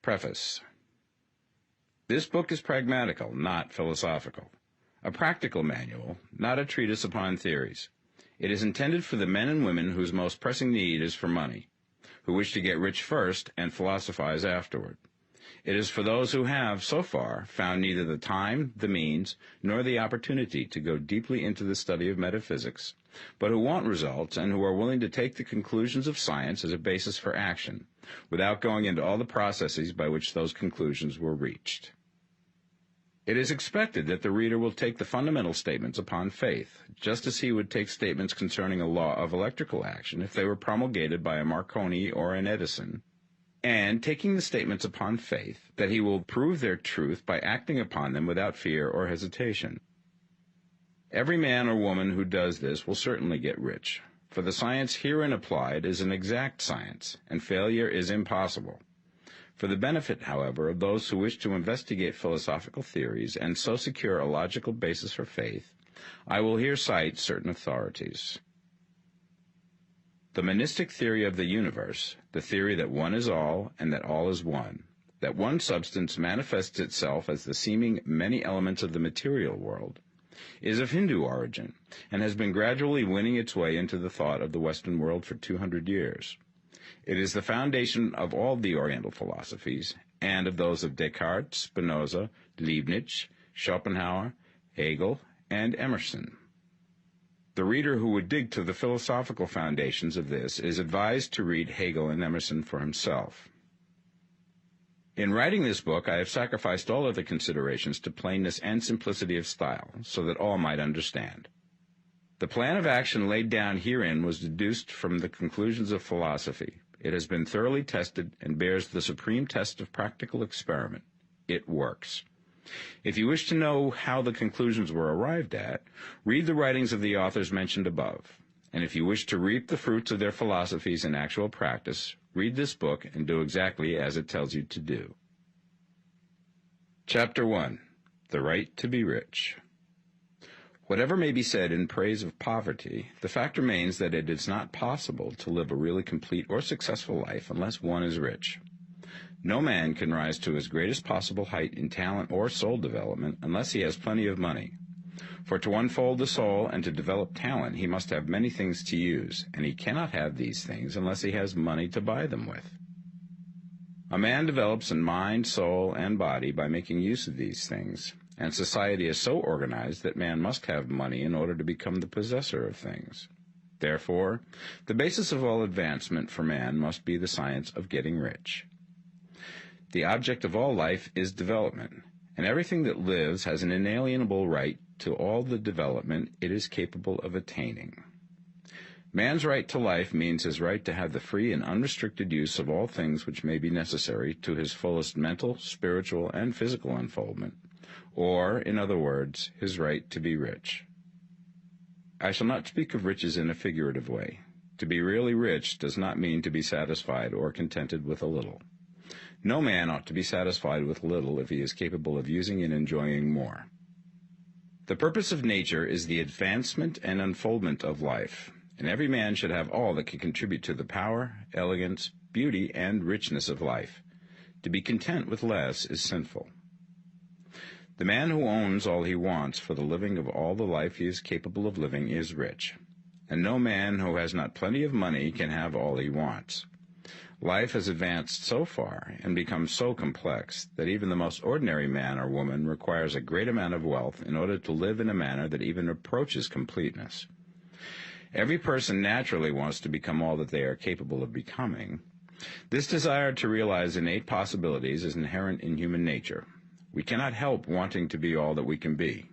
Preface. This book is pragmatical, not philosophical. A practical manual, not a treatise upon theories. It is intended for the men and women whose most pressing need is for money, who wish to get rich first and philosophize afterward. It is for those who have, so far, found neither the time, the means, nor the opportunity to go deeply into the study of metaphysics, but who want results and who are willing to take the conclusions of science as a basis for action, without going into all the processes by which those conclusions were reached. It is expected that the reader will take the fundamental statements upon faith, just as he would take statements concerning a law of electrical action if they were promulgated by a Marconi or an Edison, and taking the statements upon faith, that he will prove their truth by acting upon them without fear or hesitation. Every man or woman who does this will certainly get rich, for the science herein applied is an exact science, and failure is impossible. For the benefit, however, of those who wish to investigate philosophical theories and so secure a logical basis for faith, I will here cite certain authorities. The monistic theory of the universe, the theory that one is all and that all is one, that one substance manifests itself as the seeming many elements of the material world, is of Hindu origin and has been gradually winning its way into the thought of the Western world for 200 years. It is the foundation of all the Oriental philosophies and of those of Descartes, Spinoza, Leibniz, Schopenhauer, Hegel, and Emerson. The reader who would dig to the philosophical foundations of this is advised to read Hegel and Emerson for himself. In writing this book, I have sacrificed all other considerations to plainness and simplicity of style, so that all might understand. The plan of action laid down herein was deduced from the conclusions of philosophy. It has been thoroughly tested and bears the supreme test of practical experiment. It works. If you wish to know how the conclusions were arrived at, read the writings of the authors mentioned above. And if you wish to reap the fruits of their philosophies in actual practice, read this book and do exactly as it tells you to do. Chapter 1. The Right to be Rich. Whatever may be said in praise of poverty, the fact remains that it is not possible to live a really complete or successful life unless one is rich. No man can rise to his greatest possible height in talent or soul development unless he has plenty of money. For to unfold the soul and to develop talent, he must have many things to use, and he cannot have these things unless he has money to buy them with. A man develops in mind, soul, and body by making use of these things, and society is so organized that man must have money in order to become the possessor of things. Therefore, the basis of all advancement for man must be the science of getting rich. The object of all life is development, and everything that lives has an inalienable right to all the development it is capable of attaining. Man's right to life means his right to have the free and unrestricted use of all things which may be necessary to his fullest mental, spiritual, and physical unfoldment, or, in other words, his right to be rich. I shall not speak of riches in a figurative way. To be really rich does not mean to be satisfied or contented with a little. No man ought to be satisfied with little if he is capable of using and enjoying more. The purpose of nature is the advancement and unfoldment of life, and every man should have all that can contribute to the power, elegance, beauty, and richness of life. To be content with less is sinful. The man who owns all he wants for the living of all the life he is capable of living is rich, and no man who has not plenty of money can have all he wants. Life has advanced so far and become so complex that even the most ordinary man or woman requires a great amount of wealth in order to live in a manner that even approaches completeness. Every person naturally wants to become all that they are capable of becoming. This desire to realize innate possibilities is inherent in human nature. We cannot help wanting to be all that we can be.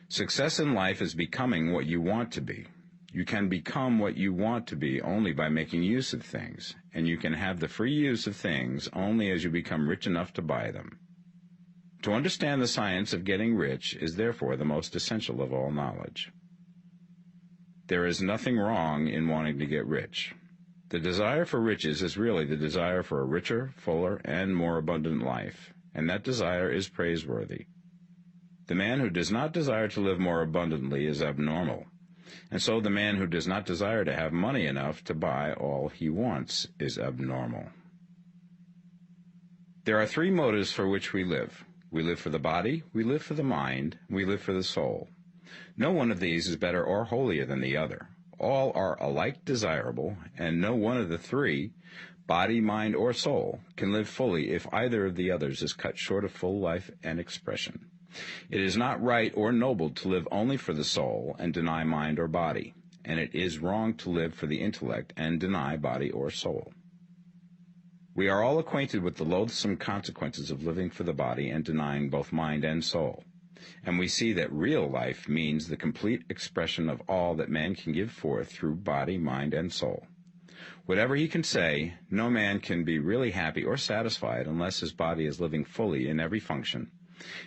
Success in life is becoming what you want to be. You can become what you want to be only by making use of things, and you can have the free use of things only as you become rich enough to buy them. To understand the science of getting rich is therefore the most essential of all knowledge. There is nothing wrong in wanting to get rich. The desire for riches is really the desire for a richer, fuller, and more abundant life, and that desire is praiseworthy. The man who does not desire to live more abundantly is abnormal. And so the man who does not desire to have money enough to buy all he wants is abnormal. There are three motives for which we live. We live for the body, we live for the mind, we live for the soul. No one of these is better or holier than the other. All are alike desirable, and no one of the three, body, mind, or soul, can live fully if either of the others is cut short of full life and expression. It is not right or noble to live only for the soul and deny mind or body, and it is wrong to live for the intellect and deny body or soul. We are all acquainted with the loathsome consequences of living for the body and denying both mind and soul, and we see that real life means the complete expression of all that man can give forth through body, mind, and soul. Whatever he can say, no man can be really happy or satisfied unless his body is living fully in every function,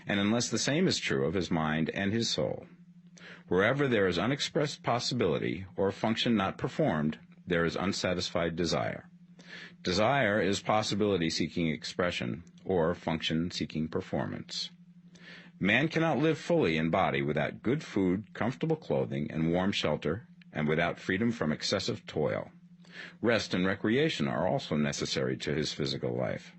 and unless the same is true of his mind and his soul. Wherever there is unexpressed possibility or function not performed, there is unsatisfied desire. Desire is possibility seeking expression, or function seeking performance. Man cannot live fully in body without good food, comfortable clothing, and warm shelter, and without freedom from excessive toil. Rest and recreation are also necessary to his physical life.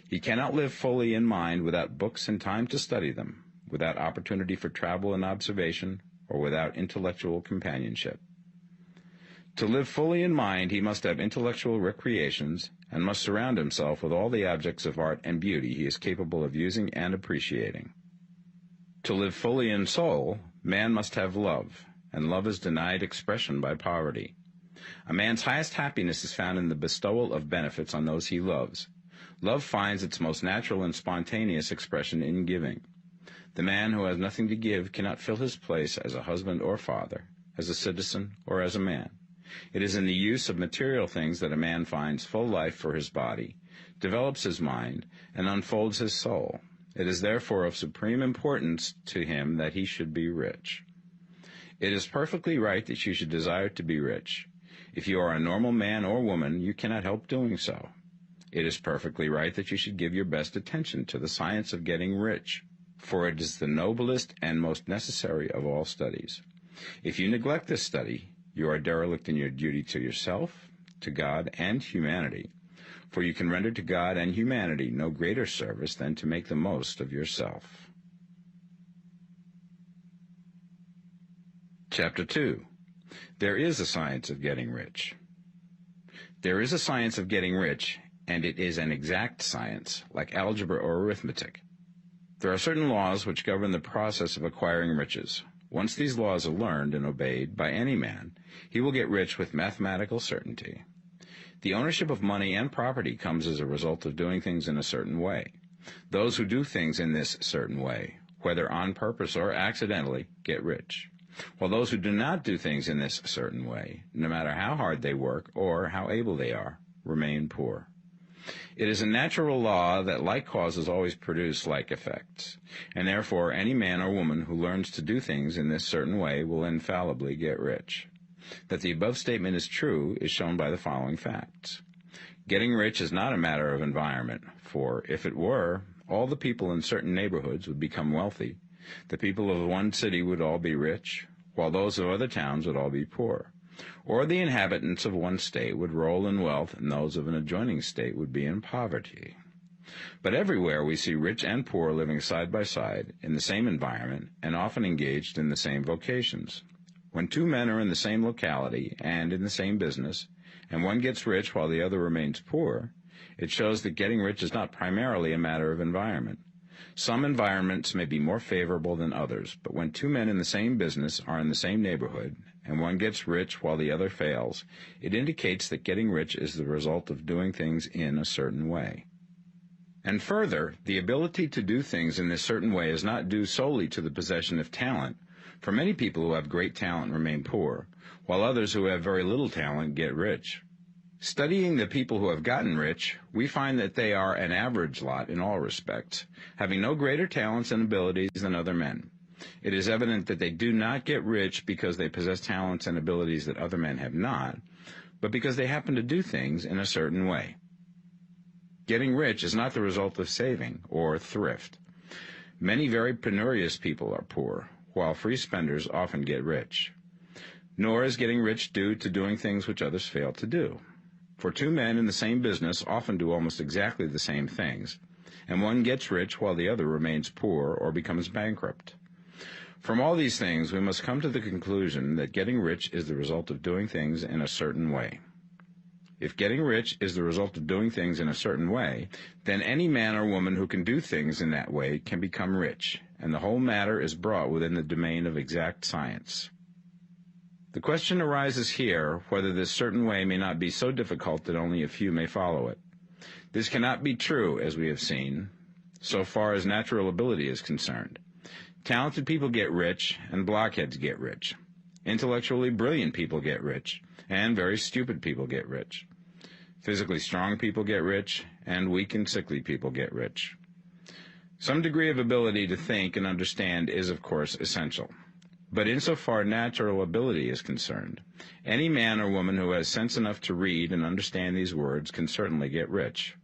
He cannot live fully in mind without books and time to study them, without opportunity for travel and observation, or without intellectual companionship. To live fully in mind, he must have intellectual recreations and must surround himself with all the objects of art and beauty he is capable of using and appreciating. To live fully in soul, man must have love, and love is denied expression by poverty. A man's highest happiness is found in the bestowal of benefits on those he loves. Love finds its most natural and spontaneous expression in giving. The man who has nothing to give cannot fill his place as a husband or father, as a citizen or as a man. It is in the use of material things that a man finds full life for his body, develops his mind, and unfolds his soul. It is therefore of supreme importance to him that he should be rich. It is perfectly right that you should desire to be rich. If you are a normal man or woman, you cannot help doing so. It is perfectly right that you should give your best attention to the science of getting rich, for it is the noblest and most necessary of all studies. If you neglect this study, you are derelict in your duty to yourself, to God, and humanity, for you can render to God and humanity no greater service than to make the most of yourself. Chapter 2. There is a science of getting rich. There is a science of getting rich, and it is an exact science, like algebra or arithmetic. There are certain laws which govern the process of acquiring riches. Once these laws are learned and obeyed by any man, he will get rich with mathematical certainty. The ownership of money and property comes as a result of doing things in a certain way. Those who do things in this certain way, whether on purpose or accidentally, get rich, while those who do not do things in this certain way, no matter how hard they work or how able they are, remain poor. It is a natural law that like causes always produce like effects, and therefore any man or woman who learns to do things in this certain way will infallibly get rich. That the above statement is true is shown by the following facts. Getting rich is not a matter of environment, for if it were, all the people in certain neighborhoods would become wealthy. The people of one city would all be rich, while those of other towns would all be poor. Or the inhabitants of one state would roll in wealth, and those of an adjoining state would be in poverty. But everywhere we see rich and poor living side by side, in the same environment, and often engaged in the same vocations. When two men are in the same locality and in the same business, and one gets rich while the other remains poor, it shows that getting rich is not primarily a matter of environment. Some environments may be more favorable than others, but when two men in the same business are in the same neighborhood, and one gets rich while the other fails, it indicates that getting rich is the result of doing things in a certain way. And further, the ability to do things in this certain way is not due solely to the possession of talent, for many people who have great talent remain poor, while others who have very little talent get rich. Studying the people who have gotten rich, we find that they are an average lot in all respects, having no greater talents and abilities than other men. It is evident that they do not get rich because they possess talents and abilities that other men have not, but because they happen to do things in a certain way. Getting rich is not the result of saving or thrift. Many very penurious people are poor, while free spenders often get rich. Nor is getting rich due to doing things which others fail to do. For two men in the same business often do almost exactly the same things, and one gets rich while the other remains poor or becomes bankrupt. From all these things, we must come to the conclusion that getting rich is the result of doing things in a certain way. If getting rich is the result of doing things in a certain way, then any man or woman who can do things in that way can become rich, and the whole matter is brought within the domain of exact science. The question arises here whether this certain way may not be so difficult that only a few may follow it. This cannot be true, as we have seen, so far as natural ability is concerned. Talented people get rich, and blockheads get rich. Intellectually brilliant people get rich, and very stupid people get rich. Physically strong people get rich, and weak and sickly people get rich. Some degree of ability to think and understand is, of course, essential. But insofar natural ability is concerned, any man or woman who has sense enough to read and understand these words can certainly get rich.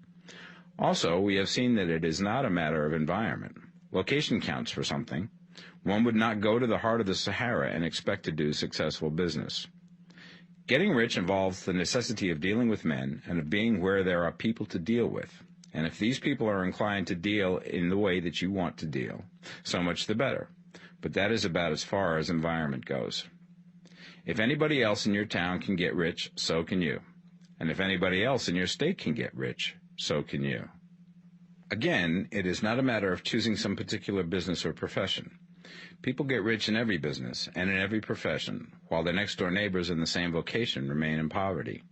Also, we have seen that it is not a matter of environment. Location counts for something. One would not go to the heart of the Sahara and expect to do successful business. Getting rich involves the necessity of dealing with men and of being where there are people to deal with. And if these people are inclined to deal in the way that you want to deal, so much the better. But that is about as far as environment goes. If anybody else in your town can get rich, so can you. And if anybody else in your state can get rich, so can you. Again, it is not a matter of choosing some particular business or profession. People get rich in every business and in every profession, while their next-door neighbors in the same vocation remain in poverty.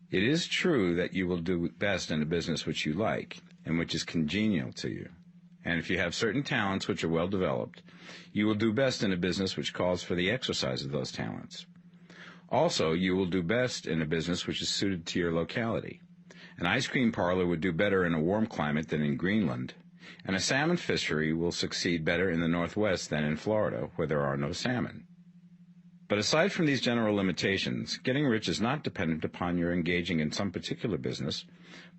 It is true that you will do best in a business which you like and which is congenial to you. And if you have certain talents which are well developed, you will do best in a business which calls for the exercise of those talents. Also, you will do best in a business which is suited to your locality. An ice cream parlor would do better in a warm climate than in Greenland, and a salmon fishery will succeed better in the Northwest than in Florida, where there are no salmon. But aside from these general limitations, getting rich is not dependent upon your engaging in some particular business,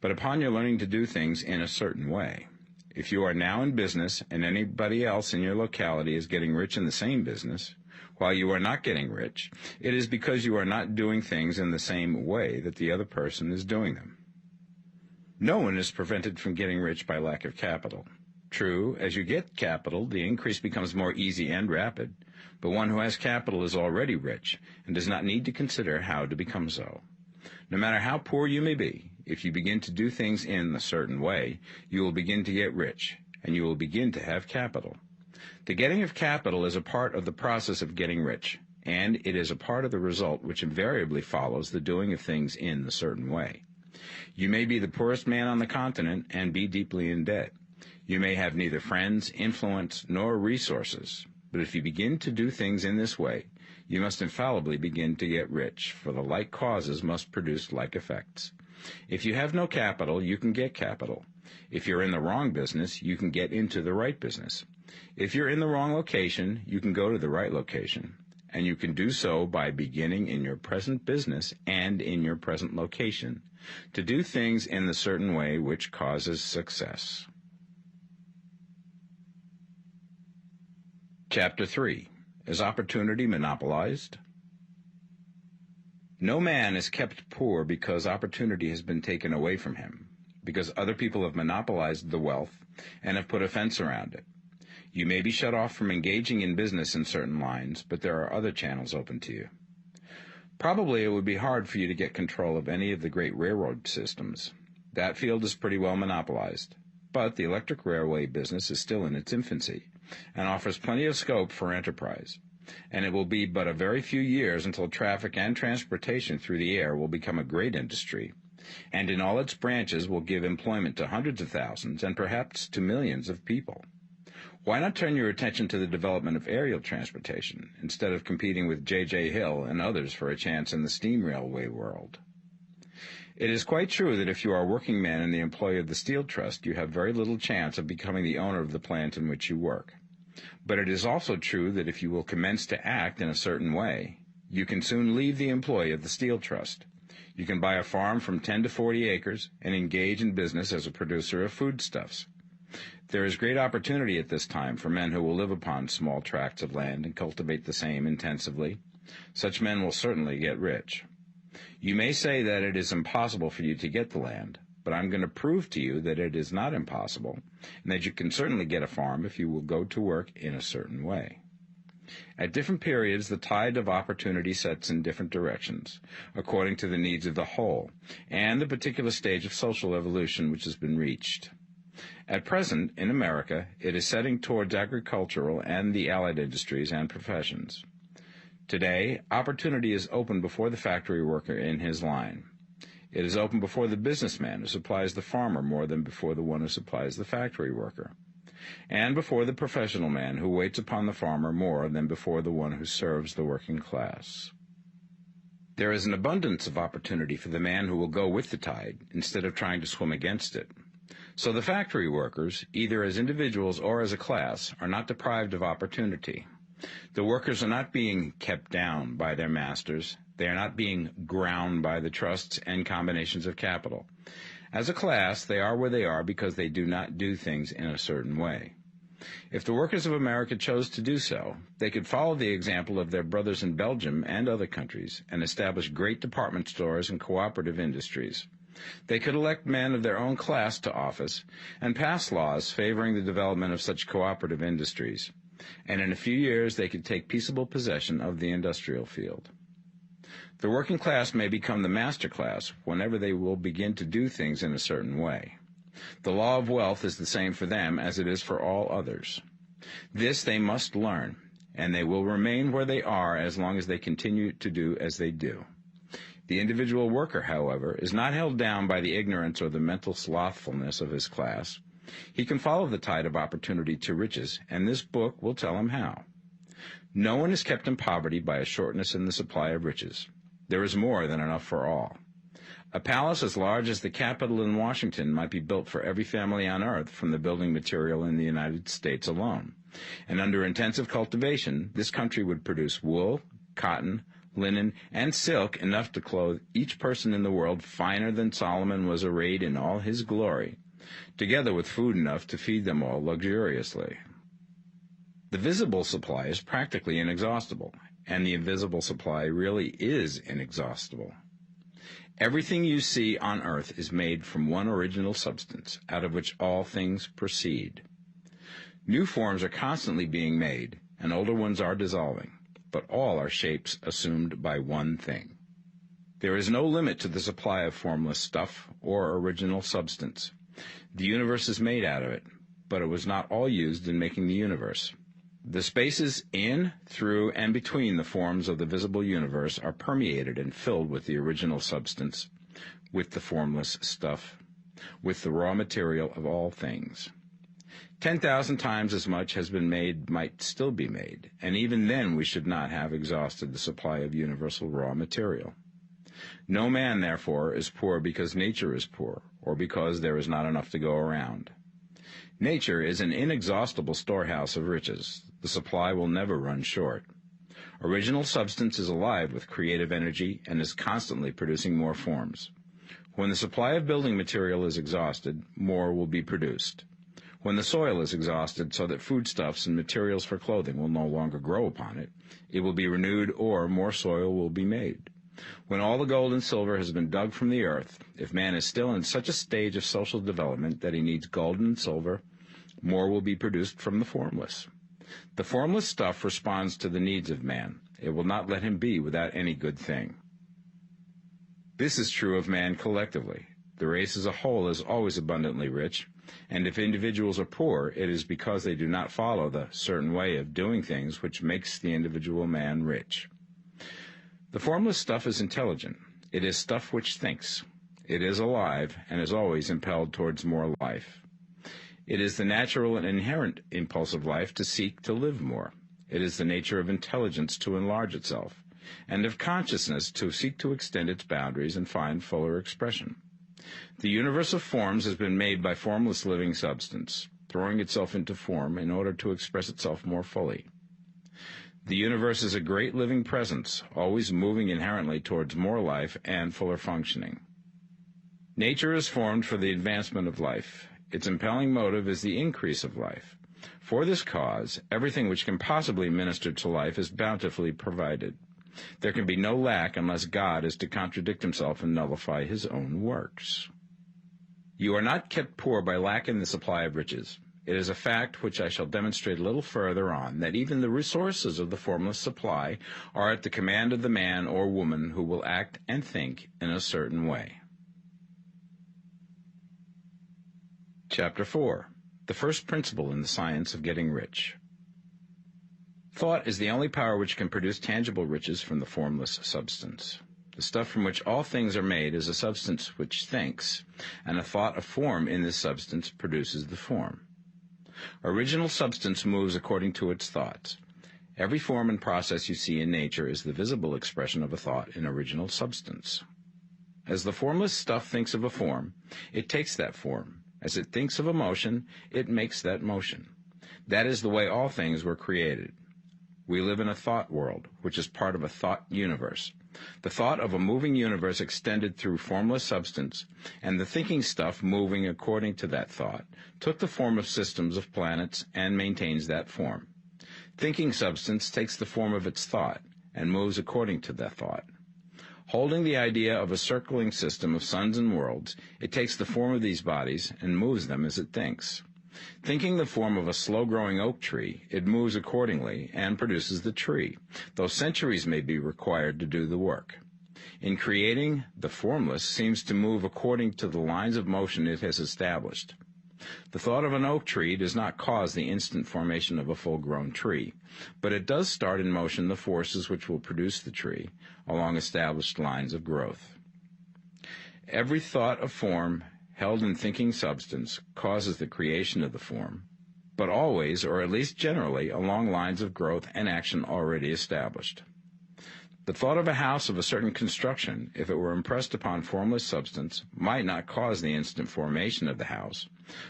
but upon your learning to do things in a certain way. If you are now in business and anybody else in your locality is getting rich in the same business, while you are not getting rich, it is because you are not doing things in the same way that the other person is doing them. No one is prevented from getting rich by lack of capital. True, as you get capital, the increase becomes more easy and rapid, but one who has capital is already rich and does not need to consider how to become so. No matter how poor you may be, if you begin to do things in a certain way, you will begin to get rich, and you will begin to have capital. The getting of capital is a part of the process of getting rich, and it is a part of the result which invariably follows the doing of things in a certain way. You may be the poorest man on the continent and be deeply in debt. You may have neither friends, influence, nor resources, but if you begin to do things in this way, you must infallibly begin to get rich, for the like causes must produce like effects. If you have no capital, you can get capital. If you're in the wrong business, you can get into the right business. If you're in the wrong location, you can go to the right location. And you can do so by beginning in your present business and in your present location to do things in the certain way which causes success. Chapter 3. Is opportunity monopolized? No man is kept poor because opportunity has been taken away from him, because other people have monopolized the wealth and have put a fence around it. You may be shut off from engaging in business in certain lines, but there are other channels open to you. Probably it would be hard for you to get control of any of the great railroad systems. That field is pretty well monopolized. But the electric railway business is still in its infancy and offers plenty of scope for enterprise. And it will be but a very few years until traffic and transportation through the air will become a great industry, and in all its branches will give employment to hundreds of thousands and perhaps to millions of people. Why not turn your attention to the development of aerial transportation, instead of competing with J.J. Hill and others for a chance in the steam railway world? It is quite true that if you are a working man in the employ of the Steel Trust, you have very little chance of becoming the owner of the plant in which you work. But it is also true that if you will commence to act in a certain way, you can soon leave the employ of the Steel Trust. You can buy a farm from 10 to 40 acres and engage in business as a producer of foodstuffs. There is great opportunity at this time for men who will live upon small tracts of land and cultivate the same intensively. Such men will certainly get rich. You may say that it is impossible for you to get the land, but I'm going to prove to you that it is not impossible, and that you can certainly get a farm if you will go to work in a certain way. At different periods, the tide of opportunity sets in different directions, according to the needs of the whole, and the particular stage of social evolution which has been reached. At present, in America, it is setting towards agricultural and the allied industries and professions. Today, opportunity is open before the factory worker in his line. It is open before the businessman who supplies the farmer more than before the one who supplies the factory worker, and before the professional man who waits upon the farmer more than before the one who serves the working class. There is an abundance of opportunity for the man who will go with the tide instead of trying to swim against it. So the factory workers, either as individuals or as a class, are not deprived of opportunity. The workers are not being kept down by their masters. They are not being ground by the trusts and combinations of capital. As a class, they are where they are because they do not do things in a certain way. If the workers of America chose to do so, they could follow the example of their brothers in Belgium and other countries and establish great department stores and cooperative industries. They could elect men of their own class to office and pass laws favoring the development of such cooperative industries, and in a few years they could take peaceable possession of the industrial field. The working class may become the master class whenever they will begin to do things in a certain way. The law of wealth is the same for them as it is for all others. This they must learn, and they will remain where they are as long as they continue to do as they do. The individual worker, however, is not held down by the ignorance or the mental slothfulness of his class. He can follow the tide of opportunity to riches, and this book will tell him how. No one is kept in poverty by a shortness in the supply of riches. There is more than enough for all. A palace as large as the Capitol in Washington might be built for every family on earth from the building material in the United States alone. And under intensive cultivation, this country would produce wool, cotton, linen, and silk enough to clothe each person in the world finer than Solomon was arrayed in all his glory, together with food enough to feed them all luxuriously. The visible supply is practically inexhaustible, and the invisible supply really is inexhaustible. Everything you see on earth is made from one original substance, out of which all things proceed. New forms are constantly being made, and older ones are dissolving, but all are shapes assumed by one thing. There is no limit to the supply of formless stuff or original substance. The universe is made out of it, but it was not all used in making the universe. The spaces in, through, and between the forms of the visible universe are permeated and filled with the original substance, with the formless stuff, with the raw material of all things. 10,000 times as much has been made might still be made, and even then we should not have exhausted the supply of universal raw material. No man, therefore, is poor because nature is poor, or because there is not enough to go around. Nature is an inexhaustible storehouse of riches. The supply will never run short. Original substance is alive with creative energy and is constantly producing more forms. When the supply of building material is exhausted, more will be produced. When the soil is exhausted so that foodstuffs and materials for clothing will no longer grow upon it, it will be renewed or more soil will be made. When all the gold and silver has been dug from the earth, if man is still in such a stage of social development that he needs gold and silver, more will be produced from the formless. The formless stuff responds to the needs of man. It will not let him be without any good thing. This is true of man collectively. The race as a whole is always abundantly rich, and if individuals are poor, it is because they do not follow the certain way of doing things which makes the individual man rich. The formless stuff is intelligent. It is stuff which thinks. It is alive and is always impelled towards more life. It is the natural and inherent impulse of life to seek to live more. It is the nature of intelligence to enlarge itself, and of consciousness to seek to extend its boundaries and find fuller expression. The universe of forms has been made by formless living substance, throwing itself into form in order to express itself more fully. The universe is a great living presence, always moving inherently towards more life and fuller functioning. Nature is formed for the advancement of life. Its impelling motive is the increase of life. For this cause, everything which can possibly minister to life is bountifully provided. There can be no lack unless God is to contradict himself and nullify his own works. You are not kept poor by lack in the supply of riches. It is a fact which I shall demonstrate a little further on, that even the resources of the formless supply are at the command of the man or woman who will act and think in a certain way. Chapter 4. The first principle in the science of getting rich. Thought is the only power which can produce tangible riches from the formless substance. The stuff from which all things are made is a substance which thinks, and a thought of form in this substance produces the form. Original substance moves according to its thoughts. Every form and process you see in nature is the visible expression of a thought in original substance. As the formless stuff thinks of a form, it takes that form. As it thinks of a motion, it makes that motion. That is the way all things were created. We live in a thought world, which is part of a thought universe. The thought of a moving universe extended through formless substance, and the thinking stuff moving according to that thought, took the form of systems of planets and maintains that form. Thinking substance takes the form of its thought and moves according to that thought. Holding the idea of a circling system of suns and worlds, it takes the form of these bodies and moves them as it thinks. Thinking the form of a slow-growing oak tree, it moves accordingly and produces the tree, though centuries may be required to do the work. In creating, the formless seems to move according to the lines of motion it has established. The thought of an oak tree does not cause the instant formation of a full-grown tree, but it does start in motion the forces which will produce the tree along established lines of growth. Every thought of form held in thinking substance causes the creation of the form, but always, or at least generally, along lines of growth and action already established. The thought of a house of a certain construction, if it were impressed upon formless substance, might not cause the instant formation of the house,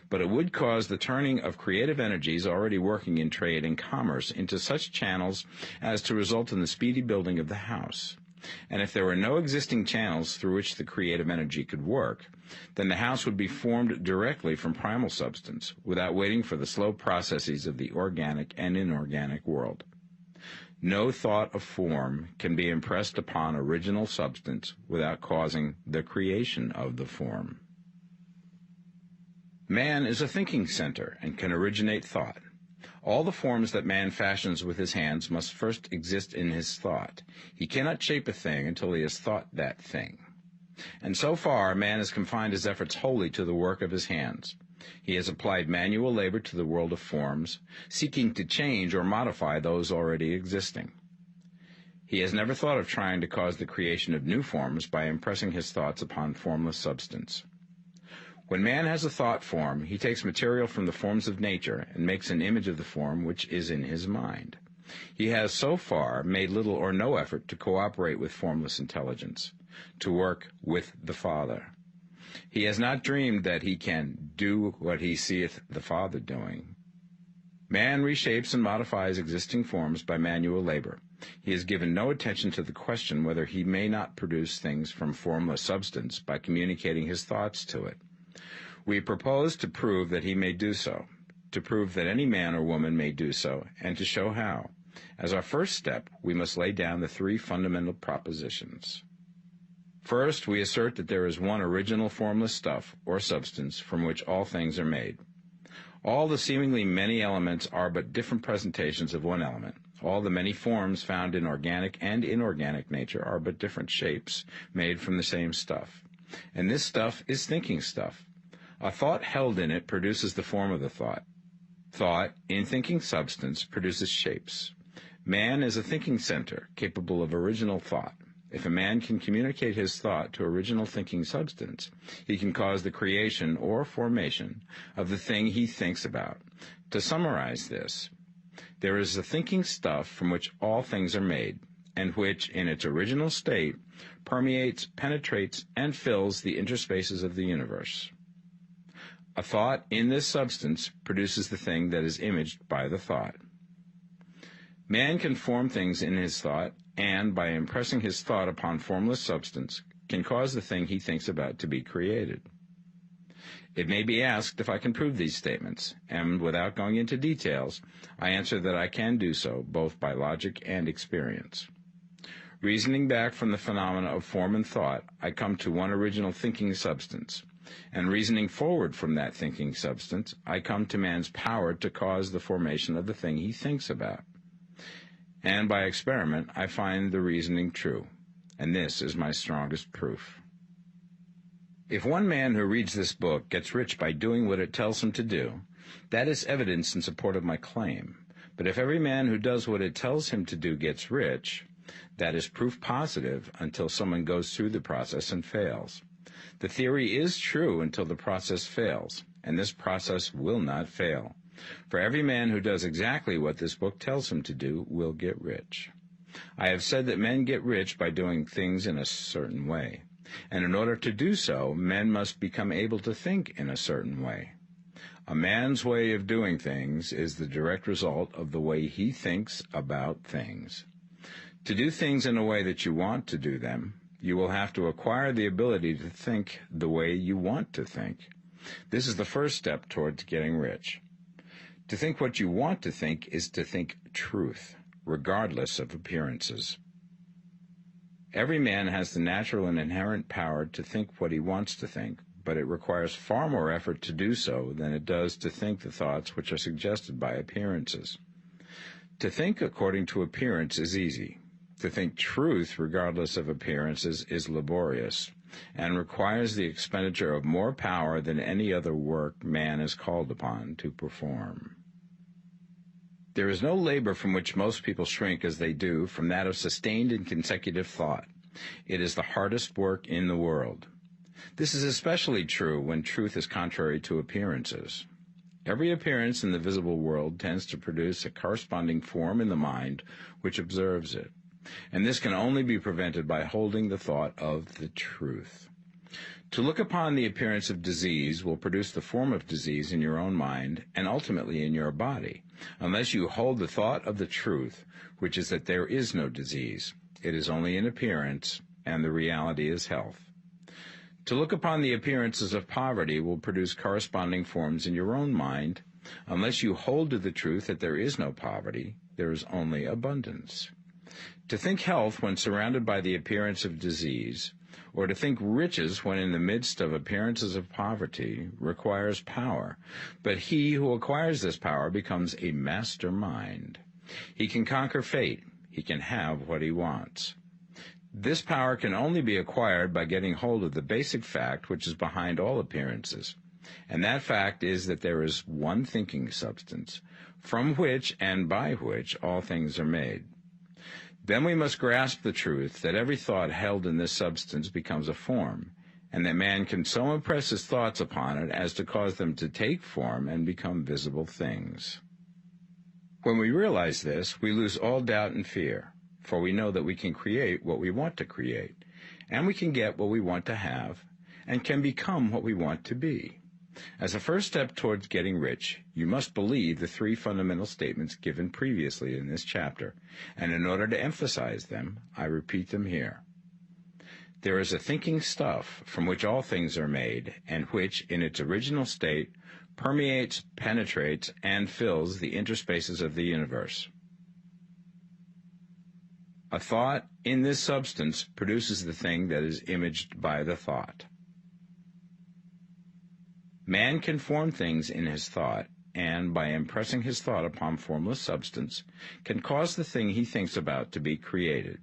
but it would cause the turning of creative energies already working in trade and commerce into such channels as to result in the speedy building of the house. And if there were no existing channels through which the creative energy could work, then the house would be formed directly from primal substance, without waiting for the slow processes of the organic and inorganic world. No thought of form can be impressed upon original substance without causing the creation of the form. Man is a thinking center and can originate thought. All the forms that man fashions with his hands must first exist in his thought. He cannot shape a thing until he has thought that thing. And so far, man has confined his efforts wholly to the work of his hands. He has applied manual labor to the world of forms, seeking to change or modify those already existing. He has never thought of trying to cause the creation of new forms by impressing his thoughts upon formless substance. When man has a thought form, he takes material from the forms of nature and makes an image of the form which is in his mind. He has so far made little or no effort to cooperate with formless intelligence, to work with the Father. He has not dreamed that he can do what he seeth the Father doing. Man reshapes and modifies existing forms by manual labor. He has given no attention to the question whether he may not produce things from formless substance by communicating his thoughts to it. We propose to prove that he may do so, to prove that any man or woman may do so, and to show how. As our first step, we must lay down the three fundamental propositions. First, we assert that there is one original formless stuff, or substance, from which all things are made. All the seemingly many elements are but different presentations of one element. All the many forms found in organic and inorganic nature are but different shapes, made from the same stuff. And this stuff is thinking stuff. A thought held in it produces the form of the thought. Thought, in thinking substance, produces shapes. Man is a thinking center, capable of original thought. If a man can communicate his thought to original thinking substance, he can cause the creation or formation of the thing he thinks about. To summarize this, there is the thinking stuff from which all things are made, and which, in its original state, permeates, penetrates, and fills the interspaces of the universe. A thought in this substance produces the thing that is imaged by the thought. Man can form things in his thought, and, by impressing his thought upon formless substance, can cause the thing he thinks about to be created. It may be asked if I can prove these statements, and without going into details, I answer that I can do so, both by logic and experience. Reasoning back from the phenomena of form and thought, I come to one original thinking substance. And reasoning forward from that thinking substance, I come to man's power to cause the formation of the thing he thinks about. And by experiment, I find the reasoning true. And this is my strongest proof. If one man who reads this book gets rich by doing what it tells him to do, that is evidence in support of my claim. But if every man who does what it tells him to do gets rich, that is proof positive until someone goes through the process and fails. The theory is true until the process fails, and this process will not fail. For every man who does exactly what this book tells him to do will get rich. I have said that men get rich by doing things in a certain way, and in order to do so, men must become able to think in a certain way. A man's way of doing things is the direct result of the way he thinks about things. To do things in a way that you want to do them, you will have to acquire the ability to think the way you want to think. This is the first step towards getting rich. To think what you want to think is to think truth, regardless of appearances. Every man has the natural and inherent power to think what he wants to think, but it requires far more effort to do so than it does to think the thoughts which are suggested by appearances. To think according to appearance is easy. To think truth regardless of appearances is laborious, and requires the expenditure of more power than any other work man is called upon to perform. There is no labor from which most people shrink as they do from that of sustained and consecutive thought. It is the hardest work in the world. This is especially true when truth is contrary to appearances. Every appearance in the visible world tends to produce a corresponding form in the mind which observes it, and this can only be prevented by holding the thought of the truth. To look upon the appearance of disease will produce the form of disease in your own mind and ultimately in your body, unless you hold the thought of the truth, which is that there is no disease. It is only an appearance, and the reality is health. To look upon the appearances of poverty will produce corresponding forms in your own mind, unless you hold to the truth that there is no poverty, there is only abundance. To think health when surrounded by the appearance of disease, or to think riches when in the midst of appearances of poverty, requires power, but he who acquires this power becomes a master mind. He can conquer fate. He can have what he wants. This power can only be acquired by getting hold of the basic fact which is behind all appearances, and that fact is that there is one thinking substance, from which and by which all things are made. Then we must grasp the truth that every thought held in this substance becomes a form, and that man can so impress his thoughts upon it as to cause them to take form and become visible things. When we realize this, we lose all doubt and fear, for we know that we can create what we want to create, and we can get what we want to have, and can become what we want to be. As a first step towards getting rich, you must believe the three fundamental statements given previously in this chapter, and in order to emphasize them, I repeat them here. There is a thinking stuff from which all things are made, and which, in its original state, permeates, penetrates, and fills the interspaces of the universe. A thought in this substance produces the thing that is imaged by the thought. Man can form things in his thought, and by impressing his thought upon formless substance, can cause the thing he thinks about to be created.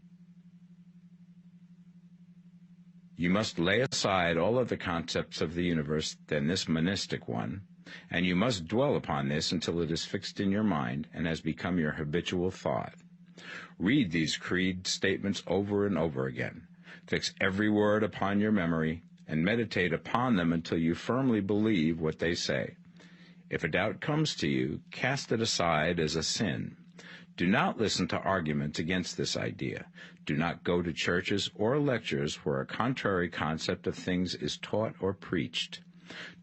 You must lay aside all other concepts of the universe than this monistic one, and you must dwell upon this until it is fixed in your mind and has become your habitual thought. Read these creed statements over and over again. Fix every word upon your memory, and meditate upon them until you firmly believe what they say. If a doubt comes to you, cast it aside as a sin. Do not listen to arguments against this idea. Do not go to churches or lectures where a contrary concept of things is taught or preached.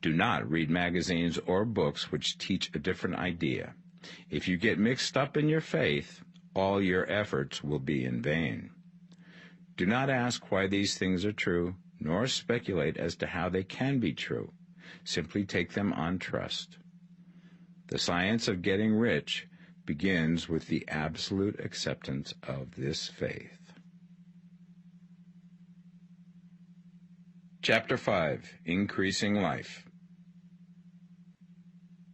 Do not read magazines or books which teach a different idea. If you get mixed up in your faith, all your efforts will be in vain. Do not ask why these things are true, nor speculate as to how they can be true. Simply take them on trust. The science of getting rich begins with the absolute acceptance of this faith. Chapter 5. Increasing Life.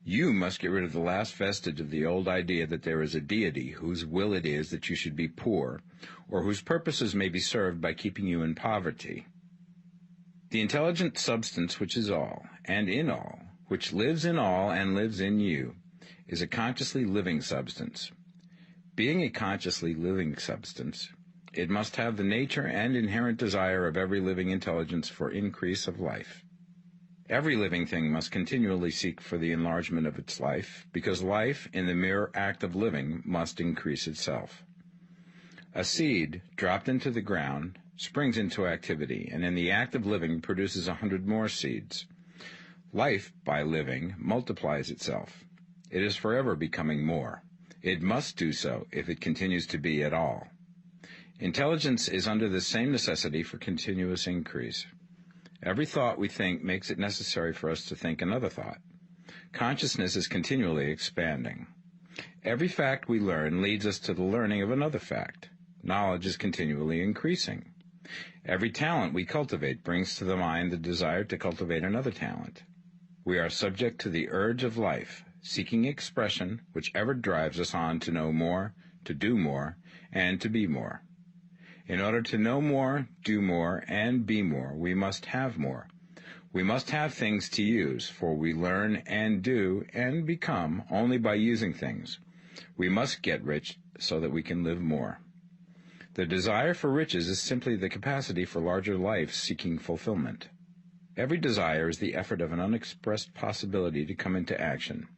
You must get rid of the last vestige of the old idea that there is a deity whose will it is that you should be poor, or whose purposes may be served by keeping you in poverty. The intelligent substance which is all, and in all, which lives in all and lives in you, is a consciously living substance. Being a consciously living substance, it must have the nature and inherent desire of every living intelligence for increase of life. Every living thing must continually seek for the enlargement of its life, because life, in the mere act of living, must increase itself. A seed, dropped into the ground, springs into activity, and in the act of living produces 100 more seeds. Life, by living, multiplies itself. It is forever becoming more. It must do so if it continues to be at all. Intelligence is under the same necessity for continuous increase. Every thought we think makes it necessary for us to think another thought. Consciousness is continually expanding. Every fact we learn leads us to the learning of another fact. Knowledge is continually increasing. Every talent we cultivate brings to the mind the desire to cultivate another talent. We are subject to the urge of life, seeking expression, which ever drives us on to know more, to do more, and to be more. In order to know more, do more, and be more, we must have more. We must have things to use, for we learn and do and become only by using things. We must get rich so that we can live more. The desire for riches is simply the capacity for larger life seeking fulfillment. Every desire is the effort of an unexpressed possibility to come into action.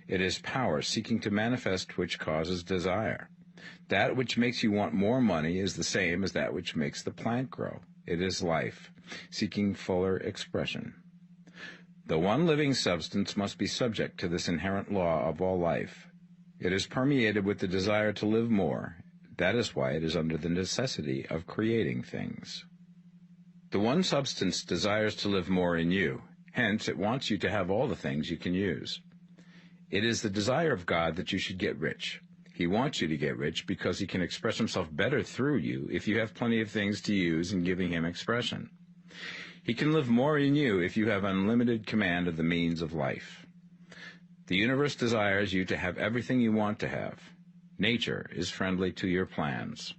It is power seeking to manifest which causes desire. That which makes you want more money is the same as that which makes the plant grow. It is life, seeking fuller expression. The one living substance must be subject to this inherent law of all life. It is permeated with the desire to live more. That is why it is under the necessity of creating things. The one substance desires to live more in you. Hence, it wants you to have all the things you can use. It is the desire of God that you should get rich. He wants you to get rich because he can express himself better through you if you have plenty of things to use in giving him expression. He can live more in you if you have unlimited command of the means of life. The universe desires you to have everything you want to have. Nature is friendly to your plans.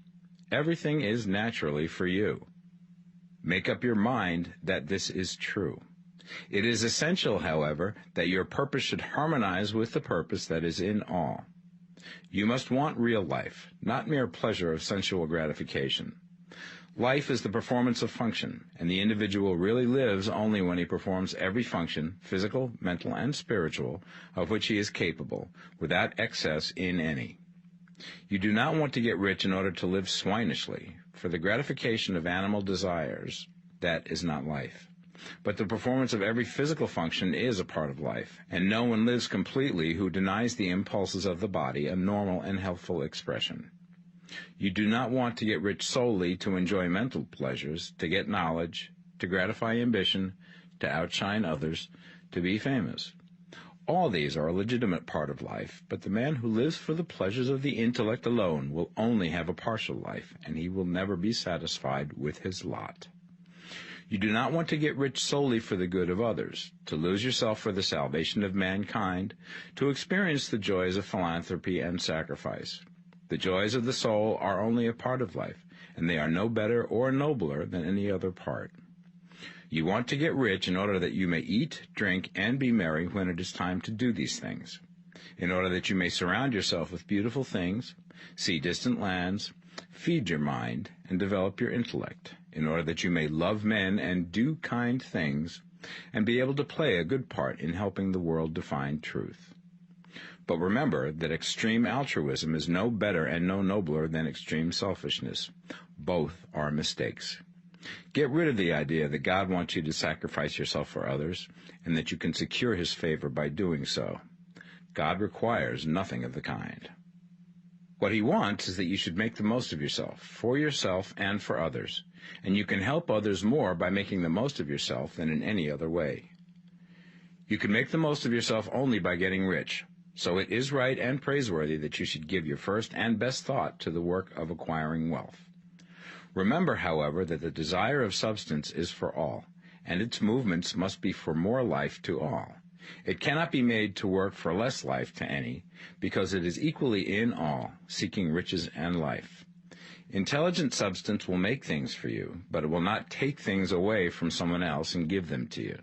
Everything is naturally for you. Make up your mind that this is true. It is essential, however, that your purpose should harmonize with the purpose that is in all. You must want real life, not mere pleasure of sensual gratification. Life is the performance of function, and the individual really lives only when he performs every function, physical, mental, and spiritual, of which he is capable, without excess in any. You do not want to get rich in order to live swinishly, for the gratification of animal desires, that is not life. But the performance of every physical function is a part of life, and no one lives completely who denies the impulses of the body a normal and healthful expression. You do not want to get rich solely to enjoy mental pleasures, to get knowledge, to gratify ambition, to outshine others, to be famous. All these are a legitimate part of life, but the man who lives for the pleasures of the intellect alone will only have a partial life, and he will never be satisfied with his lot. You do not want to get rich solely for the good of others, to lose yourself for the salvation of mankind, to experience the joys of philanthropy and sacrifice. The joys of the soul are only a part of life, and they are no better or nobler than any other part. You want to get rich in order that you may eat, drink, and be merry when it is time to do these things, in order that you may surround yourself with beautiful things, see distant lands, feed your mind, and develop your intellect, in order that you may love men and do kind things, and be able to play a good part in helping the world to find truth. But remember that extreme altruism is no better and no nobler than extreme selfishness. Both are mistakes. Get rid of the idea that God wants you to sacrifice yourself for others, and that you can secure his favor by doing so. God requires nothing of the kind. What he wants is that you should make the most of yourself, for yourself and for others, and you can help others more by making the most of yourself than in any other way. You can make the most of yourself only by getting rich, so it is right and praiseworthy that you should give your first and best thought to the work of acquiring wealth. Remember, however, that the desire of substance is for all, and its movements must be for more life to all. It cannot be made to work for less life to any, because it is equally in all, seeking riches and life. Intelligent substance will make things for you, but it will not take things away from someone else and give them to you.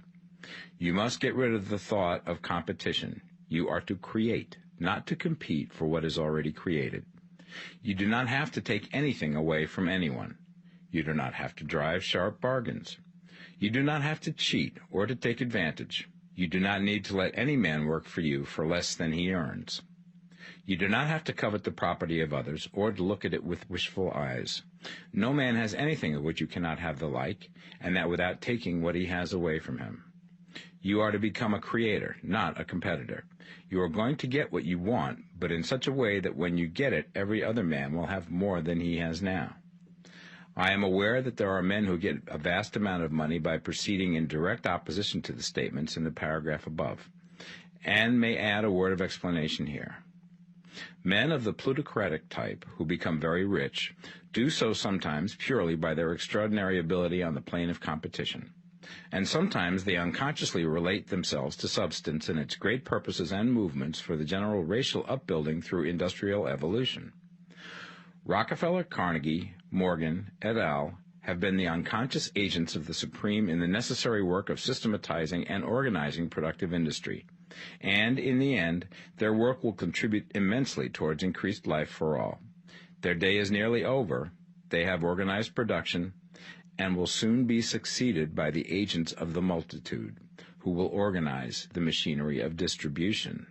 You must get rid of the thought of competition. You are to create, not to compete for what is already created. You do not have to take anything away from anyone. You do not have to drive sharp bargains. You do not have to cheat or to take advantage. You do not need to let any man work for you for less than he earns. You do not have to covet the property of others or to look at it with wishful eyes. No man has anything of which you cannot have the like, and that without taking what he has away from him. You are to become a creator, not a competitor. You are going to get what you want, but in such a way that when you get it, every other man will have more than he has now. I am aware that there are men who get a vast amount of money by proceeding in direct opposition to the statements in the paragraph above, and may add a word of explanation here. Men of the plutocratic type who become very rich do so sometimes purely by their extraordinary ability on the plane of competition, and sometimes they unconsciously relate themselves to substance and its great purposes and movements for the general racial upbuilding through industrial evolution. Rockefeller, Carnegie, Morgan, et al. Have been the unconscious agents of the supreme in the necessary work of systematizing and organizing productive industry, and in the end, their work will contribute immensely towards increased life for all. Their day is nearly over. They have organized production, and will soon be succeeded by the agents of the multitude, who will organize the machinery of distribution.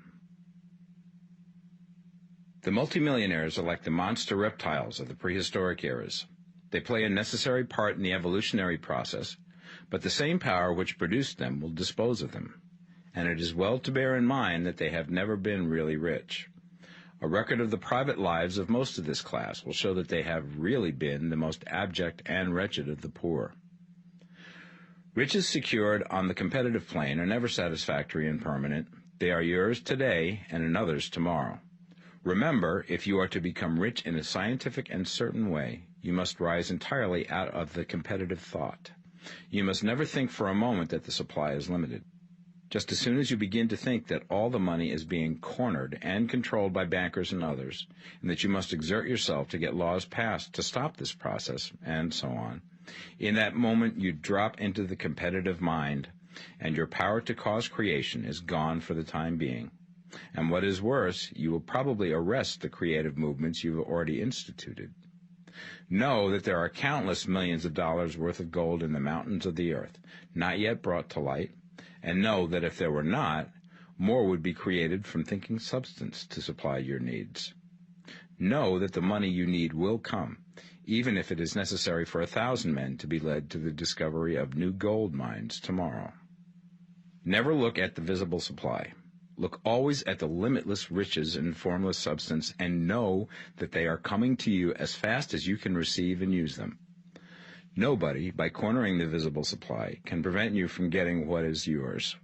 The multimillionaires are like the monster reptiles of the prehistoric eras. They play a necessary part in the evolutionary process, but the same power which produced them will dispose of them, and it is well to bear in mind that they have never been really rich. A record of the private lives of most of this class will show that they have really been the most abject and wretched of the poor. Riches secured on the competitive plane are never satisfactory and permanent. They are yours today and another's tomorrow. Remember, if you are to become rich in a scientific and certain way, you must rise entirely out of the competitive thought. You must never think for a moment that the supply is limited. Just as soon as you begin to think that all the money is being cornered and controlled by bankers and others, and that you must exert yourself to get laws passed to stop this process, and so on, in that moment you drop into the competitive mind, and your power to cause creation is gone for the time being. And what is worse, you will probably arrest the creative movements you have already instituted. Know that there are countless millions of dollars worth of gold in the mountains of the earth, not yet brought to light, and know that if there were not, more would be created from thinking substance to supply your needs. Know that the money you need will come, even if it is necessary for 1,000 men to be led to the discovery of new gold mines tomorrow. Never look at the visible supply. Look always at the limitless riches in formless substance, and know that they are coming to you as fast as you can receive and use them. Nobody, by cornering the visible supply, can prevent you from getting what is yours.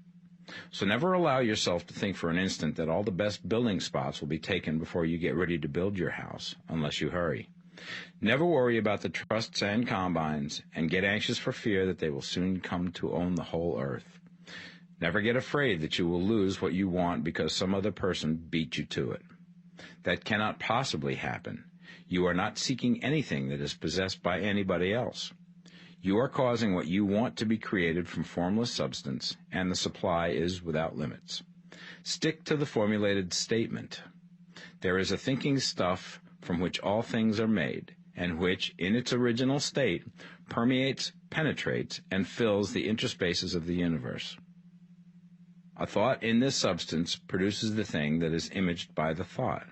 So never allow yourself to think for an instant that all the best building spots will be taken before you get ready to build your house, unless you hurry. Never worry about the trusts and combines, and get anxious for fear that they will soon come to own the whole earth. Never get afraid that you will lose what you want because some other person beat you to it. That cannot possibly happen. You are not seeking anything that is possessed by anybody else. You are causing what you want to be created from formless substance, and the supply is without limits. Stick to the formulated statement. There is a thinking stuff from which all things are made, and which, in its original state, permeates, penetrates, and fills the interspaces of the universe. A thought in this substance produces the thing that is imaged by the thought.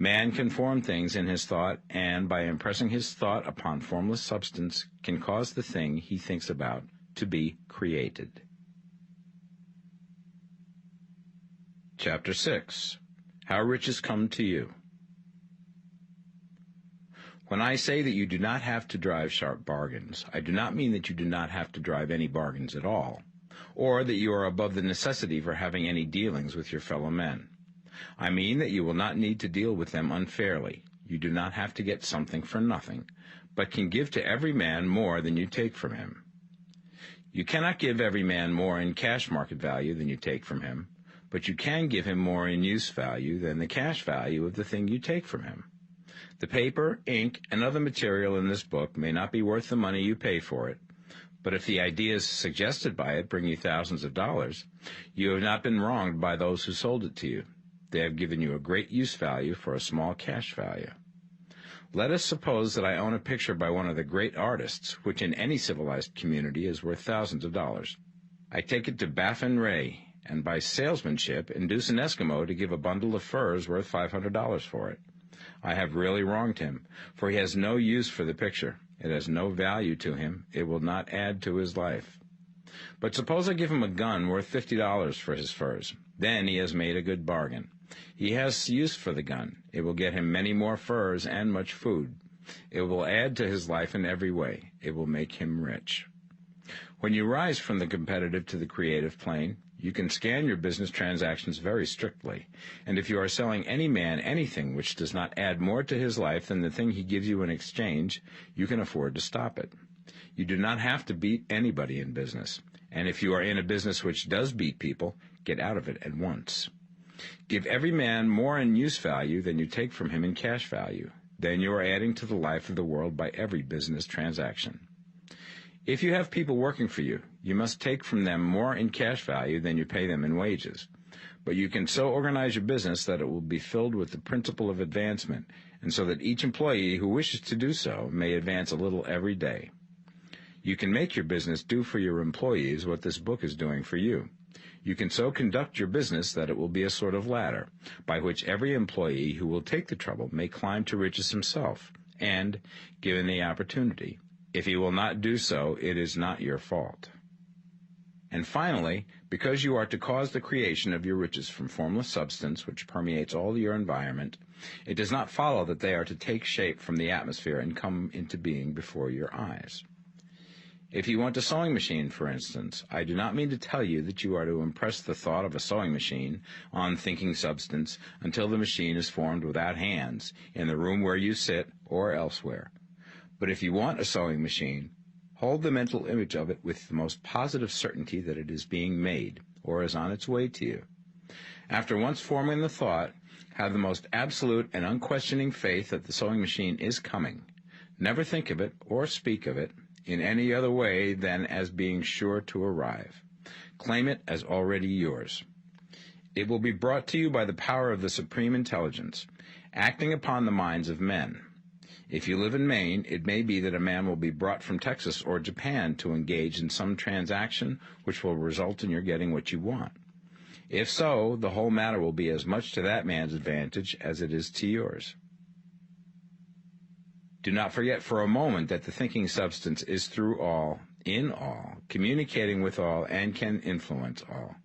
Man can form things in his thought, and by impressing his thought upon formless substance, can cause the thing he thinks about to be created. Chapter 6. How Riches Come to You. When I say that you do not have to drive sharp bargains, I do not mean that you do not have to drive any bargains at all, or that you are above the necessity for having any dealings with your fellow men. I mean that you will not need to deal with them unfairly. You do not have to get something for nothing, but can give to every man more than you take from him. You cannot give every man more in cash market value than you take from him, but you can give him more in use value than the cash value of the thing you take from him. The paper, ink, and other material in this book may not be worth the money you pay for it, but if the ideas suggested by it bring you thousands of dollars, you have not been wronged by those who sold it to you. They have given you a great use value for a small cash value. Let us suppose that I own a picture by one of the great artists, which in any civilized community is worth thousands of dollars. I take it to Baffin Ray, and by salesmanship induce an Eskimo to give a bundle of furs worth $500 for it. I have really wronged him, for he has no use for the picture. It has no value to him. It will not add to his life. But suppose I give him a gun worth $50 for his furs. Then he has made a good bargain. He has use for the gun. It will get him many more furs and much food. It will add to his life in every way. It will make him rich. When you rise from the competitive to the creative plane, you can scan your business transactions very strictly, and if you are selling any man anything which does not add more to his life than the thing he gives you in exchange, you can afford to stop it. You do not have to beat anybody in business, and if you are in a business which does beat people, get out of it at once. Give every man more in use value than you take from him in cash value. Then you are adding to the life of the world by every business transaction. If you have people working for you, you must take from them more in cash value than you pay them in wages. But you can so organize your business that it will be filled with the principle of advancement, and so that each employee who wishes to do so may advance a little every day. You can make your business do for your employees what this book is doing for you. You can so conduct your business that it will be a sort of ladder, by which every employee who will take the trouble may climb to riches himself, and, given the opportunity, if he will not do so, it is not your fault. And finally, because you are to cause the creation of your riches from formless substance which permeates all your environment, it does not follow that they are to take shape from the atmosphere and come into being before your eyes. If you want a sewing machine, for instance, I do not mean to tell you that you are to impress the thought of a sewing machine on thinking substance until the machine is formed without hands, in the room where you sit or elsewhere. But if you want a sewing machine, hold the mental image of it with the most positive certainty that it is being made, or is on its way to you. After once forming the thought, have the most absolute and unquestioning faith that the sewing machine is coming. Never think of it, or speak of it, in any other way than as being sure to arrive. Claim it as already yours. It will be brought to you by the power of the Supreme Intelligence, acting upon the minds of men. If you live in Maine, it may be that a man will be brought from Texas or Japan to engage in some transaction which will result in your getting what you want. If so, the whole matter will be as much to that man's advantage as it is to yours. Do not forget for a moment that the thinking substance is through all, in all, communicating with all, and can influence all.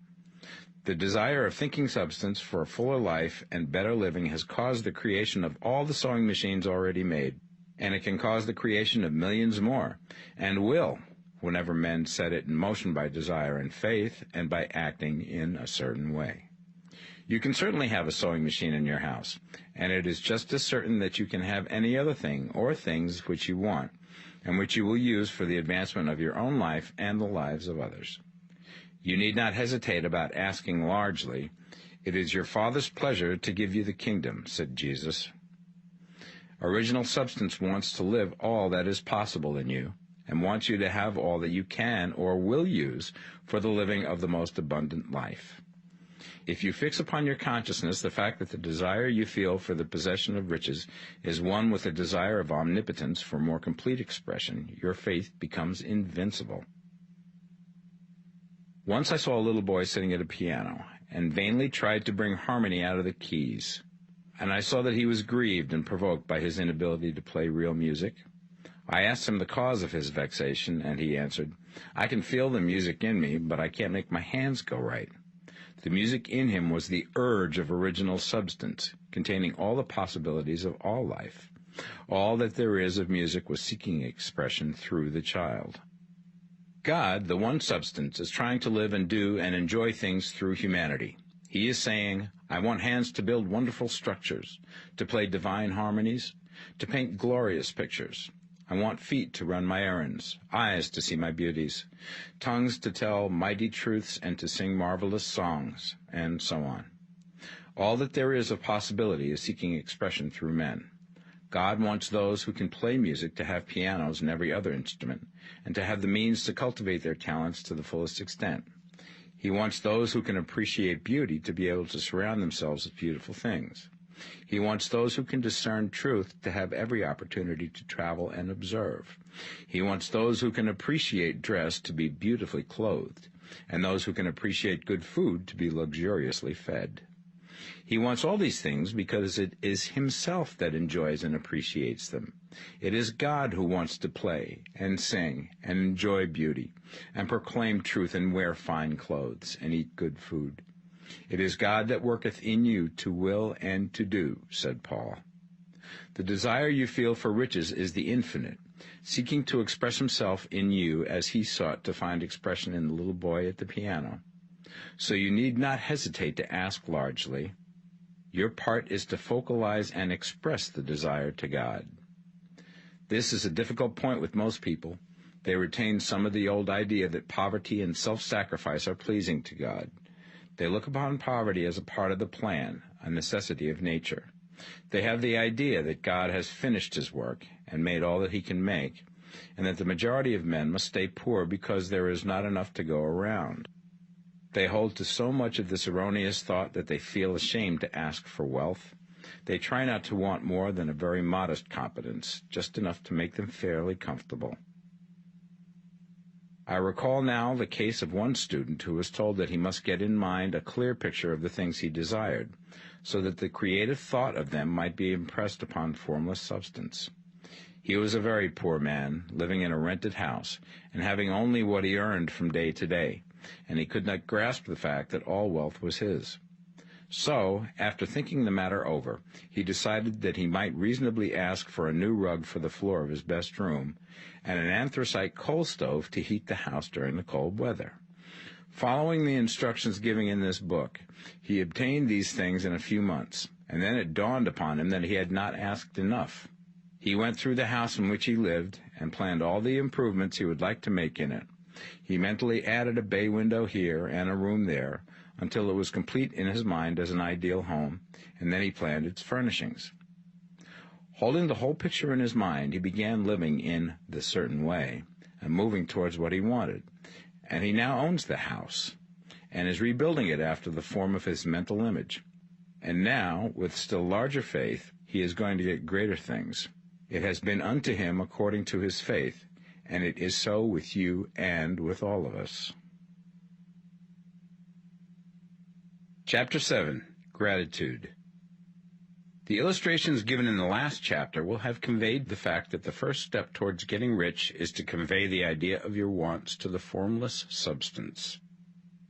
The desire of thinking substance for a fuller life and better living has caused the creation of all the sewing machines already made, and it can cause the creation of millions more, and will, whenever men set it in motion by desire and faith, and by acting in a certain way. You can certainly have a sewing machine in your house, and it is just as certain that you can have any other thing or things which you want, and which you will use for the advancement of your own life and the lives of others. You need not hesitate about asking largely. It is your Father's pleasure to give you the kingdom, said Jesus. Original substance wants to live all that is possible in you, and wants you to have all that you can or will use for the living of the most abundant life. If you fix upon your consciousness the fact that the desire you feel for the possession of riches is one with a desire of omnipotence for more complete expression, your faith becomes invincible. Once I saw a little boy sitting at a piano, and vainly tried to bring harmony out of the keys, and I saw that he was grieved and provoked by his inability to play real music. I asked him the cause of his vexation, and he answered, "I can feel the music in me, but I can't make my hands go right." The music in him was the urge of original substance, containing all the possibilities of all life. All that there is of music was seeking expression through the child. God, the one substance, is trying to live and do and enjoy things through humanity. He is saying, I want hands to build wonderful structures, to play divine harmonies, to paint glorious pictures. I want feet to run my errands, eyes to see my beauties, tongues to tell mighty truths and to sing marvelous songs, and so on. All that there is of possibility is seeking expression through men. God wants those who can play music to have pianos and every other instrument, and to have the means to cultivate their talents to the fullest extent. He wants those who can appreciate beauty to be able to surround themselves with beautiful things. He wants those who can discern truth to have every opportunity to travel and observe. He wants those who can appreciate dress to be beautifully clothed, and those who can appreciate good food to be luxuriously fed. He wants all these things because it is himself that enjoys and appreciates them. It is God who wants to play and sing and enjoy beauty and proclaim truth and wear fine clothes and eat good food. It is God that worketh in you to will and to do, said Paul. The desire you feel for riches is the infinite, seeking to express himself in you as he sought to find expression in the little boy at the piano. So you need not hesitate to ask largely. Your part is to focalize and express the desire to God. This is a difficult point with most people. They retain some of the old idea that poverty and self-sacrifice are pleasing to God. They look upon poverty as a part of the plan, a necessity of nature. They have the idea that God has finished his work and made all that he can make, and that the majority of men must stay poor because there is not enough to go around. They hold to so much of this erroneous thought that they feel ashamed to ask for wealth. They try not to want more than a very modest competence, just enough to make them fairly comfortable. I recall now the case of one student who was told that he must get in mind a clear picture of the things he desired, so that the creative thought of them might be impressed upon formless substance. He was a very poor man, living in a rented house, and having only what he earned from day to day, and he could not grasp the fact that all wealth was his. So, after thinking the matter over, he decided that he might reasonably ask for a new rug for the floor of his best room, and an anthracite coal stove to heat the house during the cold weather. Following the instructions given in this book, he obtained these things in a few months, and then it dawned upon him that he had not asked enough. He went through the house in which he lived and planned all the improvements he would like to make in it. He mentally added a bay window here and a room there until it was complete in his mind as an ideal home, and then he planned its furnishings. Holding the whole picture in his mind, he began living in the certain way and moving towards what he wanted, and he now owns the house and is rebuilding it after the form of his mental image. And now, with still larger faith, he is going to get greater things. It has been unto him according to his faith, and it is so with you and with all of us. Chapter 7. Gratitude. The illustrations given in the last chapter will have conveyed the fact that the first step towards getting rich is to convey the idea of your wants to the formless substance.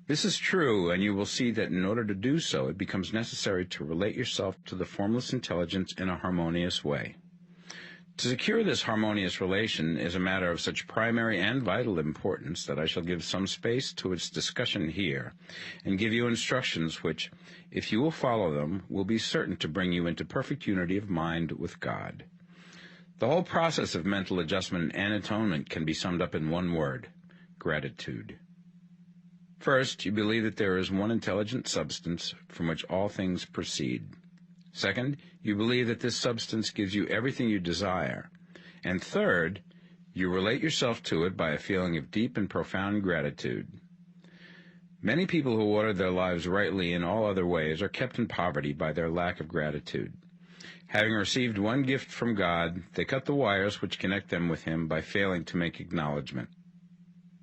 This is true, and you will see that in order to do so, it becomes necessary to relate yourself to the formless intelligence in a harmonious way. To secure this harmonious relation is a matter of such primary and vital importance that I shall give some space to its discussion here, and give you instructions which, if you will follow them, will be certain to bring you into perfect unity of mind with God. The whole process of mental adjustment and atonement can be summed up in one word: gratitude. First, you believe that there is one intelligent substance from which all things proceed. Second, you believe that this substance gives you everything you desire. And third, you relate yourself to it by a feeling of deep and profound gratitude. Many people who order their lives rightly in all other ways are kept in poverty by their lack of gratitude. Having received one gift from God, they cut the wires which connect them with Him by failing to make acknowledgement.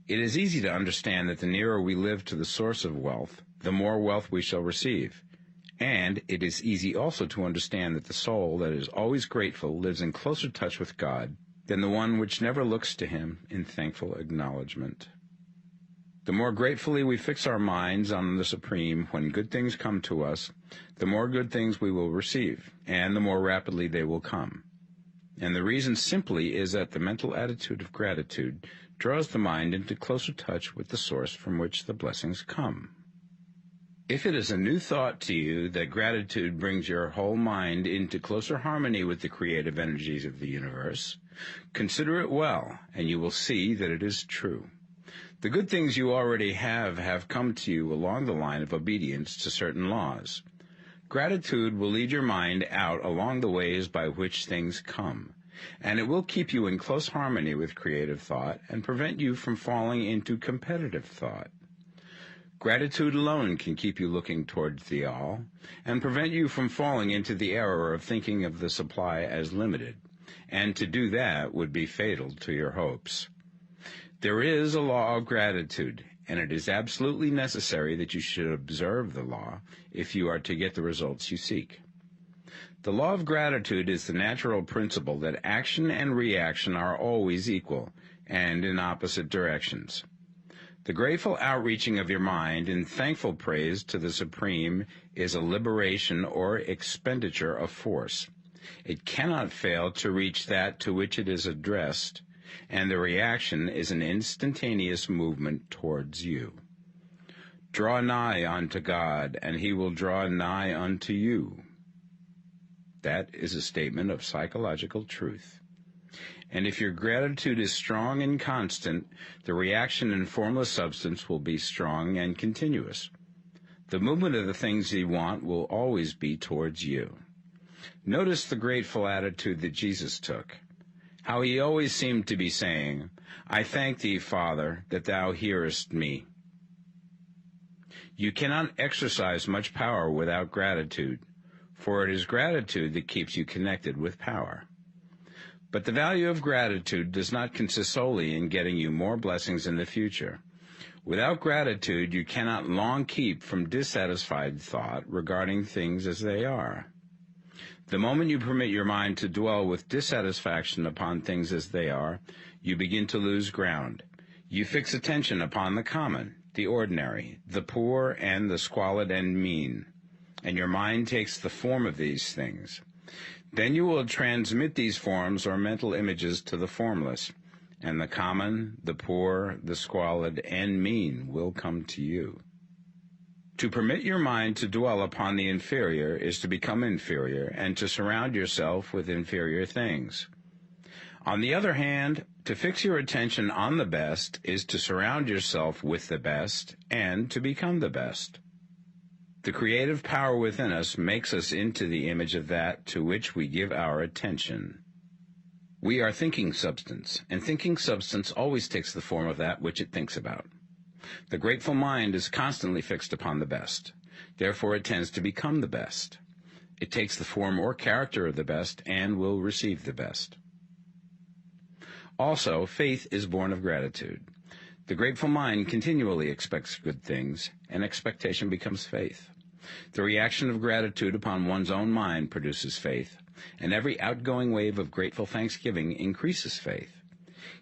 It is easy to understand that the nearer we live to the source of wealth, the more wealth we shall receive. And it is easy also to understand that the soul that is always grateful lives in closer touch with God than the one which never looks to Him in thankful acknowledgement. The more gratefully we fix our minds on the Supreme when good things come to us, the more good things we will receive, and the more rapidly they will come. And the reason simply is that the mental attitude of gratitude draws the mind into closer touch with the source from which the blessings come. If it is a new thought to you that gratitude brings your whole mind into closer harmony with the creative energies of the universe, consider it well, and you will see that it is true. The good things you already have come to you along the line of obedience to certain laws. Gratitude will lead your mind out along the ways by which things come, and it will keep you in close harmony with creative thought and prevent you from falling into competitive thought. Gratitude alone can keep you looking towards the all and prevent you from falling into the error of thinking of the supply as limited, and to do that would be fatal to your hopes. There is a law of gratitude, and it is absolutely necessary that you should observe the law if you are to get the results you seek. The law of gratitude is the natural principle that action and reaction are always equal and in opposite directions. The grateful outreaching of your mind in thankful praise to the Supreme is a liberation or expenditure of force. It cannot fail to reach that to which it is addressed, and the reaction is an instantaneous movement towards you. Draw nigh unto God, and he will draw nigh unto you. That is a statement of psychological truth. And if your gratitude is strong and constant, the reaction in formless substance will be strong and continuous. The movement of the things you want will always be towards you. Notice the grateful attitude that Jesus took, how he always seemed to be saying, I thank thee, Father, that thou hearest me. You cannot exercise much power without gratitude, for it is gratitude that keeps you connected with power. But the value of gratitude does not consist solely in getting you more blessings in the future. Without gratitude, you cannot long keep from dissatisfied thought regarding things as they are. The moment you permit your mind to dwell with dissatisfaction upon things as they are, you begin to lose ground. You fix attention upon the common, the ordinary, the poor, and the squalid and mean, and your mind takes the form of these things. Then you will transmit these forms or mental images to the formless, and the common, the poor, the squalid, and mean will come to you. To permit your mind to dwell upon the inferior is to become inferior and to surround yourself with inferior things. On the other hand, to fix your attention on the best is to surround yourself with the best and to become the best. The creative power within us makes us into the image of that to which we give our attention. We are thinking substance, and thinking substance always takes the form of that which it thinks about. The grateful mind is constantly fixed upon the best. Therefore it tends to become the best. It takes the form or character of the best and will receive the best. Also, faith is born of gratitude. The grateful mind continually expects good things, and expectation becomes faith. The reaction of gratitude upon one's own mind produces faith, and every outgoing wave of grateful thanksgiving increases faith.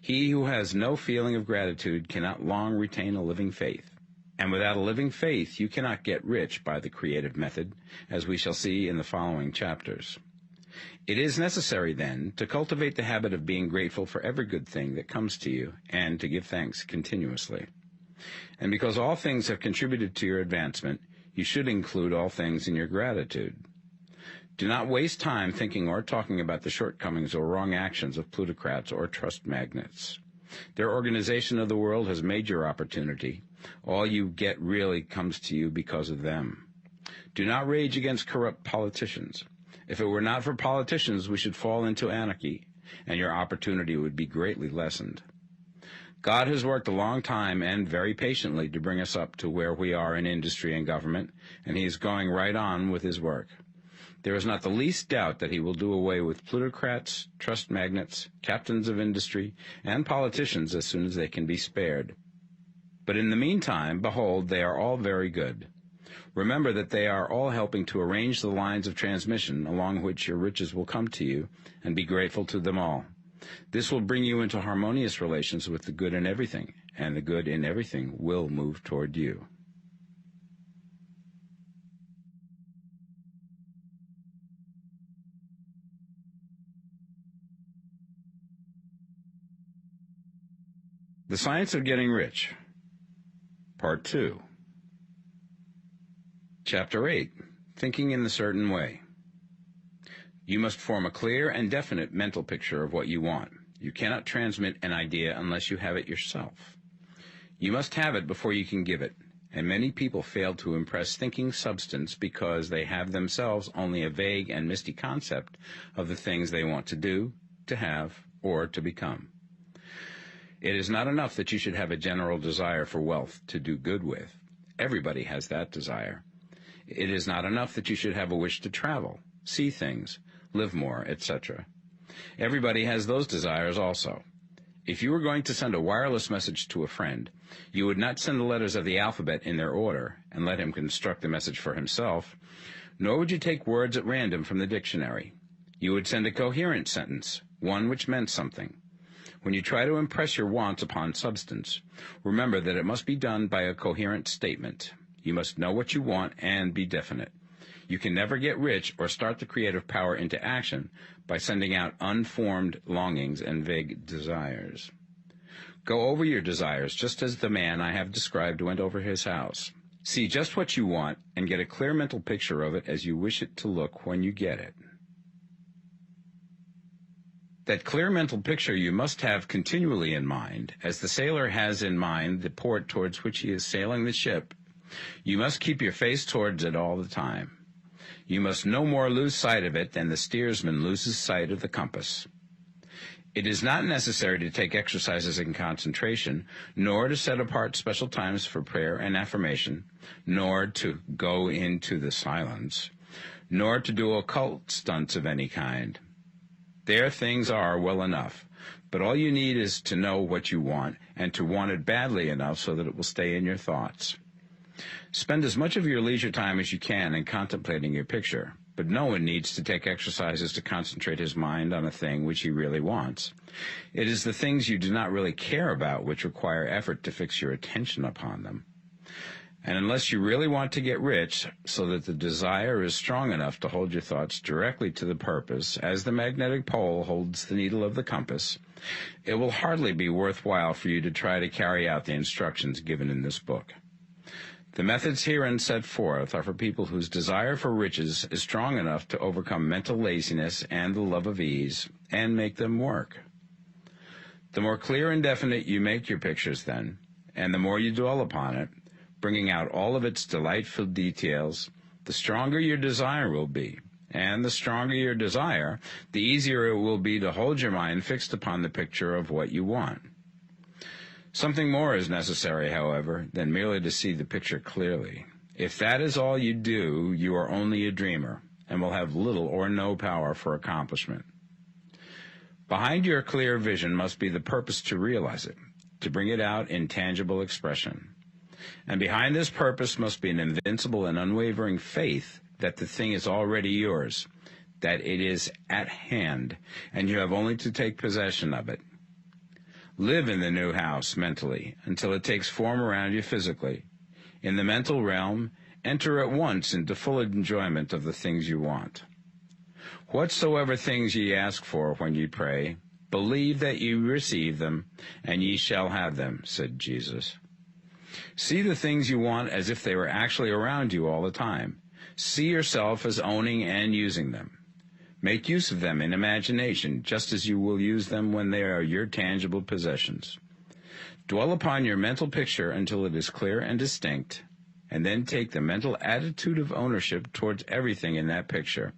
He who has no feeling of gratitude cannot long retain a living faith, and without a living faith you cannot get rich by the creative method, as we shall see in the following chapters. It is necessary, then, to cultivate the habit of being grateful for every good thing that comes to you, and to give thanks continuously. And because all things have contributed to your advancement, you should include all things in your gratitude. Do not waste time thinking or talking about the shortcomings or wrong actions of plutocrats or trust magnates. Their organization of the world has made your opportunity. All you get really comes to you because of them. Do not rage against corrupt politicians. If it were not for politicians, we should fall into anarchy, and your opportunity would be greatly lessened. God has worked a long time and very patiently to bring us up to where we are in industry and government, and he is going right on with his work. There is not the least doubt that he will do away with plutocrats, trust magnates, captains of industry, and politicians as soon as they can be spared. But in the meantime, behold, they are all very good. Remember that they are all helping to arrange the lines of transmission along which your riches will come to you, and be grateful to them all. This will bring you into harmonious relations with the good in everything, and the good in everything will move toward you. The Science of Getting Rich, Part 2. Chapter 8. Thinking in the Certain Way. You must form a clear and definite mental picture of what you want. You cannot transmit an idea unless you have it yourself. You must have it before you can give it, and many people fail to impress thinking substance because they have themselves only a vague and misty concept of the things they want to do, to have, or to become. It is not enough that you should have a general desire for wealth to do good with. Everybody has that desire. It is not enough that you should have a wish to travel, see things, live more, etc. Everybody has those desires also. If you were going to send a wireless message to a friend, you would not send the letters of the alphabet in their order and let him construct the message for himself, nor would you take words at random from the dictionary. You would send a coherent sentence, one which meant something. When you try to impress your wants upon substance, remember that it must be done by a coherent statement. You must know what you want and be definite. You can never get rich or start the creative power into action by sending out unformed longings and vague desires. Go over your desires just as the man I have described went over his house. See just what you want and get a clear mental picture of it as you wish it to look when you get it. That clear mental picture you must have continually in mind, as the sailor has in mind the port towards which he is sailing the ship. You must keep your face towards it all the time. You must no more lose sight of it than the steersman loses sight of the compass. It is not necessary to take exercises in concentration, nor to set apart special times for prayer and affirmation, nor to go into the silence, nor to do occult stunts of any kind. There things are well enough, but all you need is to know what you want, and to want it badly enough so that it will stay in your thoughts. Spend as much of your leisure time as you can in contemplating your picture, but no one needs to take exercises to concentrate his mind on a thing which he really wants. It is the things you do not really care about which require effort to fix your attention upon them. And unless you really want to get rich, so that the desire is strong enough to hold your thoughts directly to the purpose, as the magnetic pole holds the needle of the compass, it will hardly be worthwhile for you to try to carry out the instructions given in this book. The methods herein set forth are for people whose desire for riches is strong enough to overcome mental laziness and the love of ease, and make them work. The more clear and definite you make your pictures then, and the more you dwell upon it, bringing out all of its delightful details, the stronger your desire will be, and the stronger your desire, the easier it will be to hold your mind fixed upon the picture of what you want. Something more is necessary, however, than merely to see the picture clearly. If that is all you do, you are only a dreamer, and will have little or no power for accomplishment. Behind your clear vision must be the purpose to realize it, to bring it out in tangible expression. And behind this purpose must be an invincible and unwavering faith that the thing is already yours, that it is at hand, and you have only to take possession of it. Live in the new house mentally until it takes form around you physically. In the mental realm, enter at once into full enjoyment of the things you want. Whatsoever things ye ask for when ye pray, believe that ye receive them, and ye shall have them, said Jesus. See the things you want as if they were actually around you all the time. See yourself as owning and using them. Make use of them in imagination, just as you will use them when they are your tangible possessions. Dwell upon your mental picture until it is clear and distinct, and then take the mental attitude of ownership towards everything in that picture.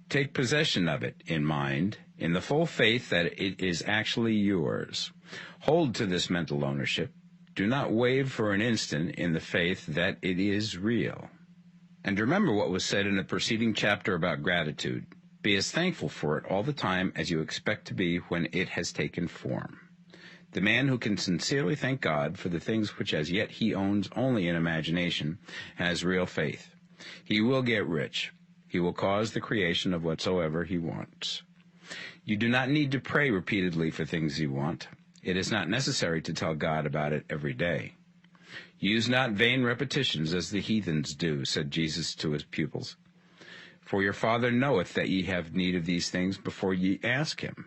Take possession of it in mind, in the full faith that it is actually yours. Hold to this mental ownership. Do not waver for an instant in the faith that it is real. And remember what was said in the preceding chapter about gratitude. Be as thankful for it all the time as you expect to be when it has taken form. The man who can sincerely thank God for the things which as yet he owns only in imagination has real faith. He will get rich. He will cause the creation of whatsoever he wants. You do not need to pray repeatedly for things you want. It is not necessary to tell God about it every day. Use not vain repetitions as the heathens do, said Jesus to his pupils. For your Father knoweth that ye have need of these things before ye ask him.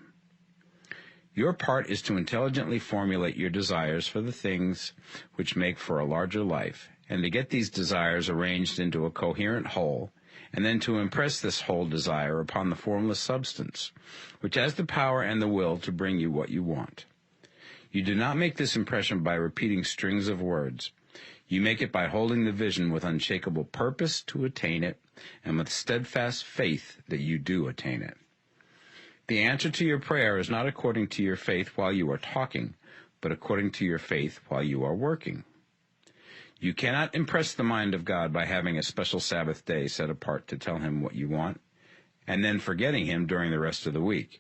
Your part is to intelligently formulate your desires for the things which make for a larger life, and to get these desires arranged into a coherent whole, and then to impress this whole desire upon the formless substance, which has the power and the will to bring you what you want. You do not make this impression by repeating strings of words. You make it by holding the vision with unshakable purpose to attain it, and with steadfast faith that you do attain it. The answer to your prayer is not according to your faith while you are talking, but according to your faith while you are working. You cannot impress the mind of God by having a special Sabbath day set apart to tell him what you want, and then forgetting him during the rest of the week.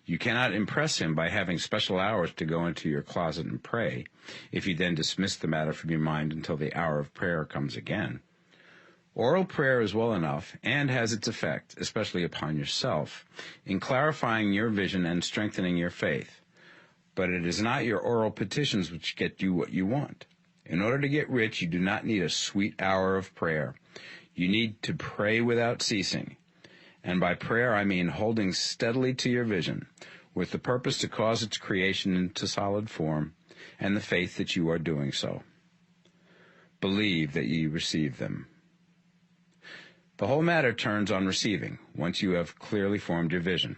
You cannot impress him by having special hours to go into your closet and pray, if you then dismiss the matter from your mind until the hour of prayer comes again. Oral prayer is well enough, and has its effect, especially upon yourself, in clarifying your vision and strengthening your faith. But it is not your oral petitions which get you what you want. In order to get rich, you do not need a sweet hour of prayer. You need to pray without ceasing. And by prayer I mean holding steadily to your vision, with the purpose to cause its creation into solid form, and the faith that you are doing so. Believe that ye receive them. The whole matter turns on receiving, once you have clearly formed your vision.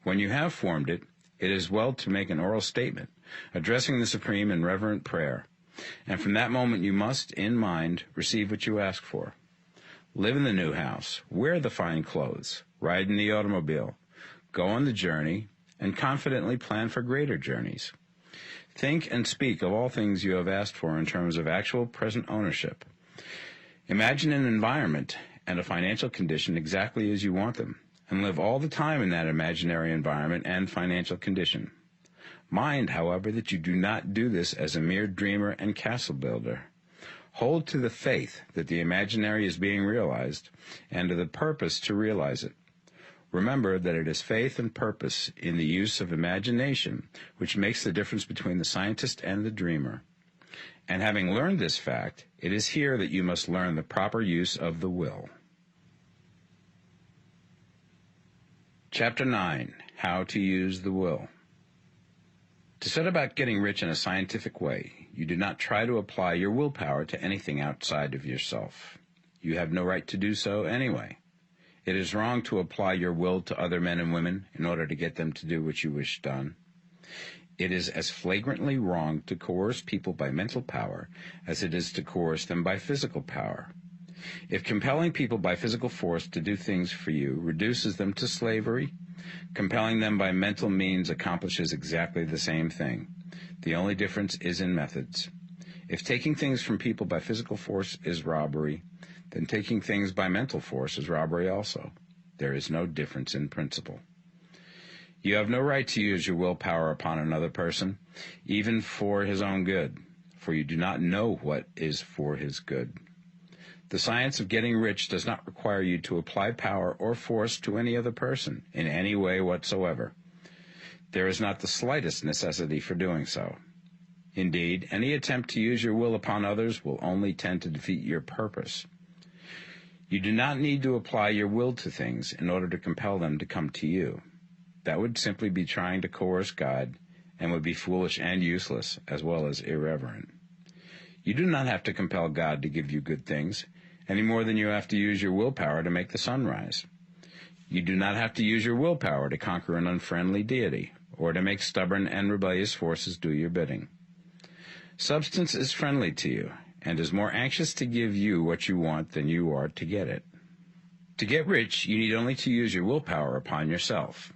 When you have formed it, it is well to make an oral statement, addressing the Supreme in reverent prayer, and from that moment you must, in mind, receive what you ask for. Live in the new house, wear the fine clothes, ride in the automobile, go on the journey, and confidently plan for greater journeys. Think and speak of all things you have asked for in terms of actual present ownership. Imagine an environment and a financial condition exactly as you want them, and live all the time in that imaginary environment and financial condition. Mind, however, that you do not do this as a mere dreamer and castle builder. Hold to the faith that the imaginary is being realized, and to the purpose to realize it. Remember that it is faith and purpose in the use of imagination which makes the difference between the scientist and the dreamer. And having learned this fact, it is here that you must learn the proper use of the will. Chapter 9. How to Use the Will. To set about getting rich in a scientific way, you do not try to apply your willpower to anything outside of yourself. You have no right to do so anyway. It is wrong to apply your will to other men and women in order to get them to do what you wish done. It is as flagrantly wrong to coerce people by mental power as it is to coerce them by physical power. If compelling people by physical force to do things for you reduces them to slavery, compelling them by mental means accomplishes exactly the same thing. The only difference is in methods. If taking things from people by physical force is robbery, then taking things by mental force is robbery also. There is no difference in principle. You have no right to use your willpower upon another person, even for his own good, for you do not know what is for his good. The science of getting rich does not require you to apply power or force to any other person in any way whatsoever. There is not the slightest necessity for doing so. Indeed, any attempt to use your will upon others will only tend to defeat your purpose. You do not need to apply your will to things in order to compel them to come to you. That would simply be trying to coerce God, and would be foolish and useless, as well as irreverent. You do not have to compel God to give you good things, any more than you have to use your willpower to make the sun rise. You do not have to use your willpower to conquer an unfriendly deity, or to make stubborn and rebellious forces do your bidding. Substance is friendly to you, and is more anxious to give you what you want than you are to get it. To get rich, you need only to use your willpower upon yourself.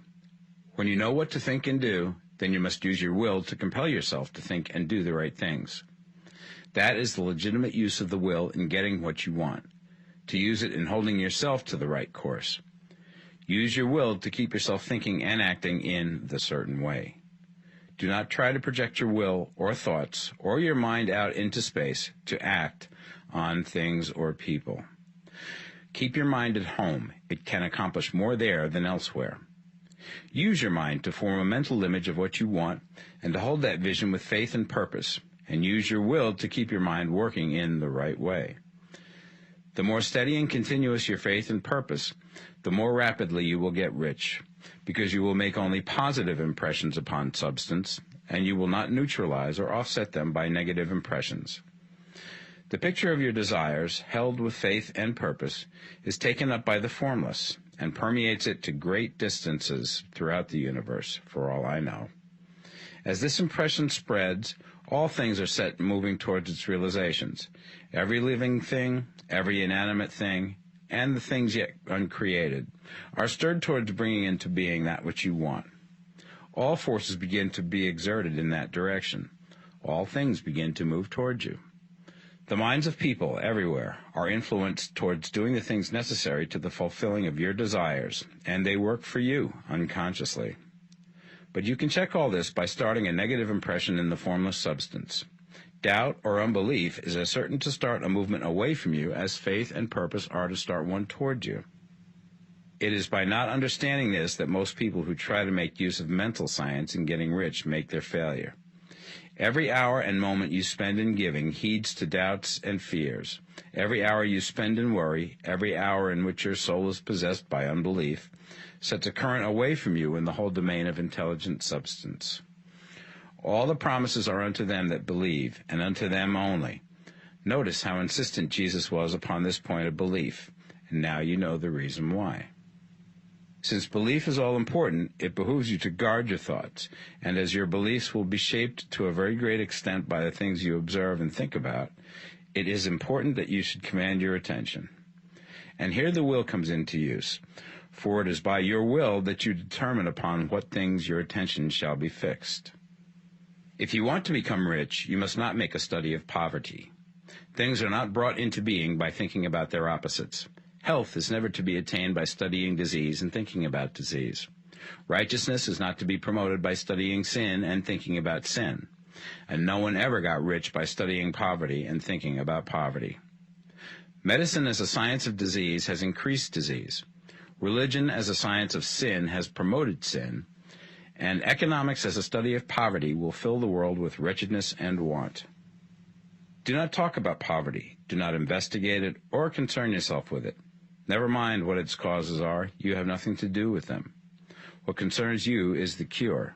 When you know what to think and do, then you must use your will to compel yourself to think and do the right things. That is the legitimate use of the will in getting what you want, to use it in holding yourself to the right course. Use your will to keep yourself thinking and acting in the certain way. Do not try to project your will or thoughts or your mind out into space to act on things or people. Keep your mind at home. It can accomplish more there than elsewhere. Use your mind to form a mental image of what you want and to hold that vision with faith and purpose, and use your will to keep your mind working in the right way. The more steady and continuous your faith and purpose, the more rapidly you will get rich, because you will make only positive impressions upon substance, and you will not neutralize or offset them by negative impressions. The picture of your desires, held with faith and purpose, is taken up by the Formless and permeates it to great distances throughout the universe, for all I know. As this impression spreads, all things are set moving towards its realizations. Every living thing, every inanimate thing, and the things yet uncreated are stirred towards bringing into being that which you want. All forces begin to be exerted in that direction. All things begin to move towards you. The minds of people everywhere are influenced towards doing the things necessary to the fulfilling of your desires, and they work for you unconsciously. But you can check all this by starting a negative impression in the formless substance. Doubt or unbelief is as certain to start a movement away from you as faith and purpose are to start one toward you. It is by not understanding this that most people who try to make use of mental science in getting rich make their failure. Every hour and moment you spend in giving heeds to doubts and fears. Every hour you spend in worry, every hour in which your soul is possessed by unbelief, sets a current away from you in the whole domain of intelligent substance. All the promises are unto them that believe, and unto them only. Notice how insistent Jesus was upon this point of belief, and now you know the reason why. Since belief is all important, it behooves you to guard your thoughts, and as your beliefs will be shaped to a very great extent by the things you observe and think about, it is important that you should command your attention. And here the will comes into use, for it is by your will that you determine upon what things your attention shall be fixed. If you want to become rich, you must not make a study of poverty. Things are not brought into being by thinking about their opposites. Health is never to be attained by studying disease and thinking about disease. Righteousness is not to be promoted by studying sin and thinking about sin. And no one ever got rich by studying poverty and thinking about poverty. Medicine as a science of disease has increased disease. Religion as a science of sin has promoted sin. And economics as a study of poverty will fill the world with wretchedness and want. Do not talk about poverty. Do not investigate it or concern yourself with it. Never mind what its causes are. You have nothing to do with them. What concerns you is the cure.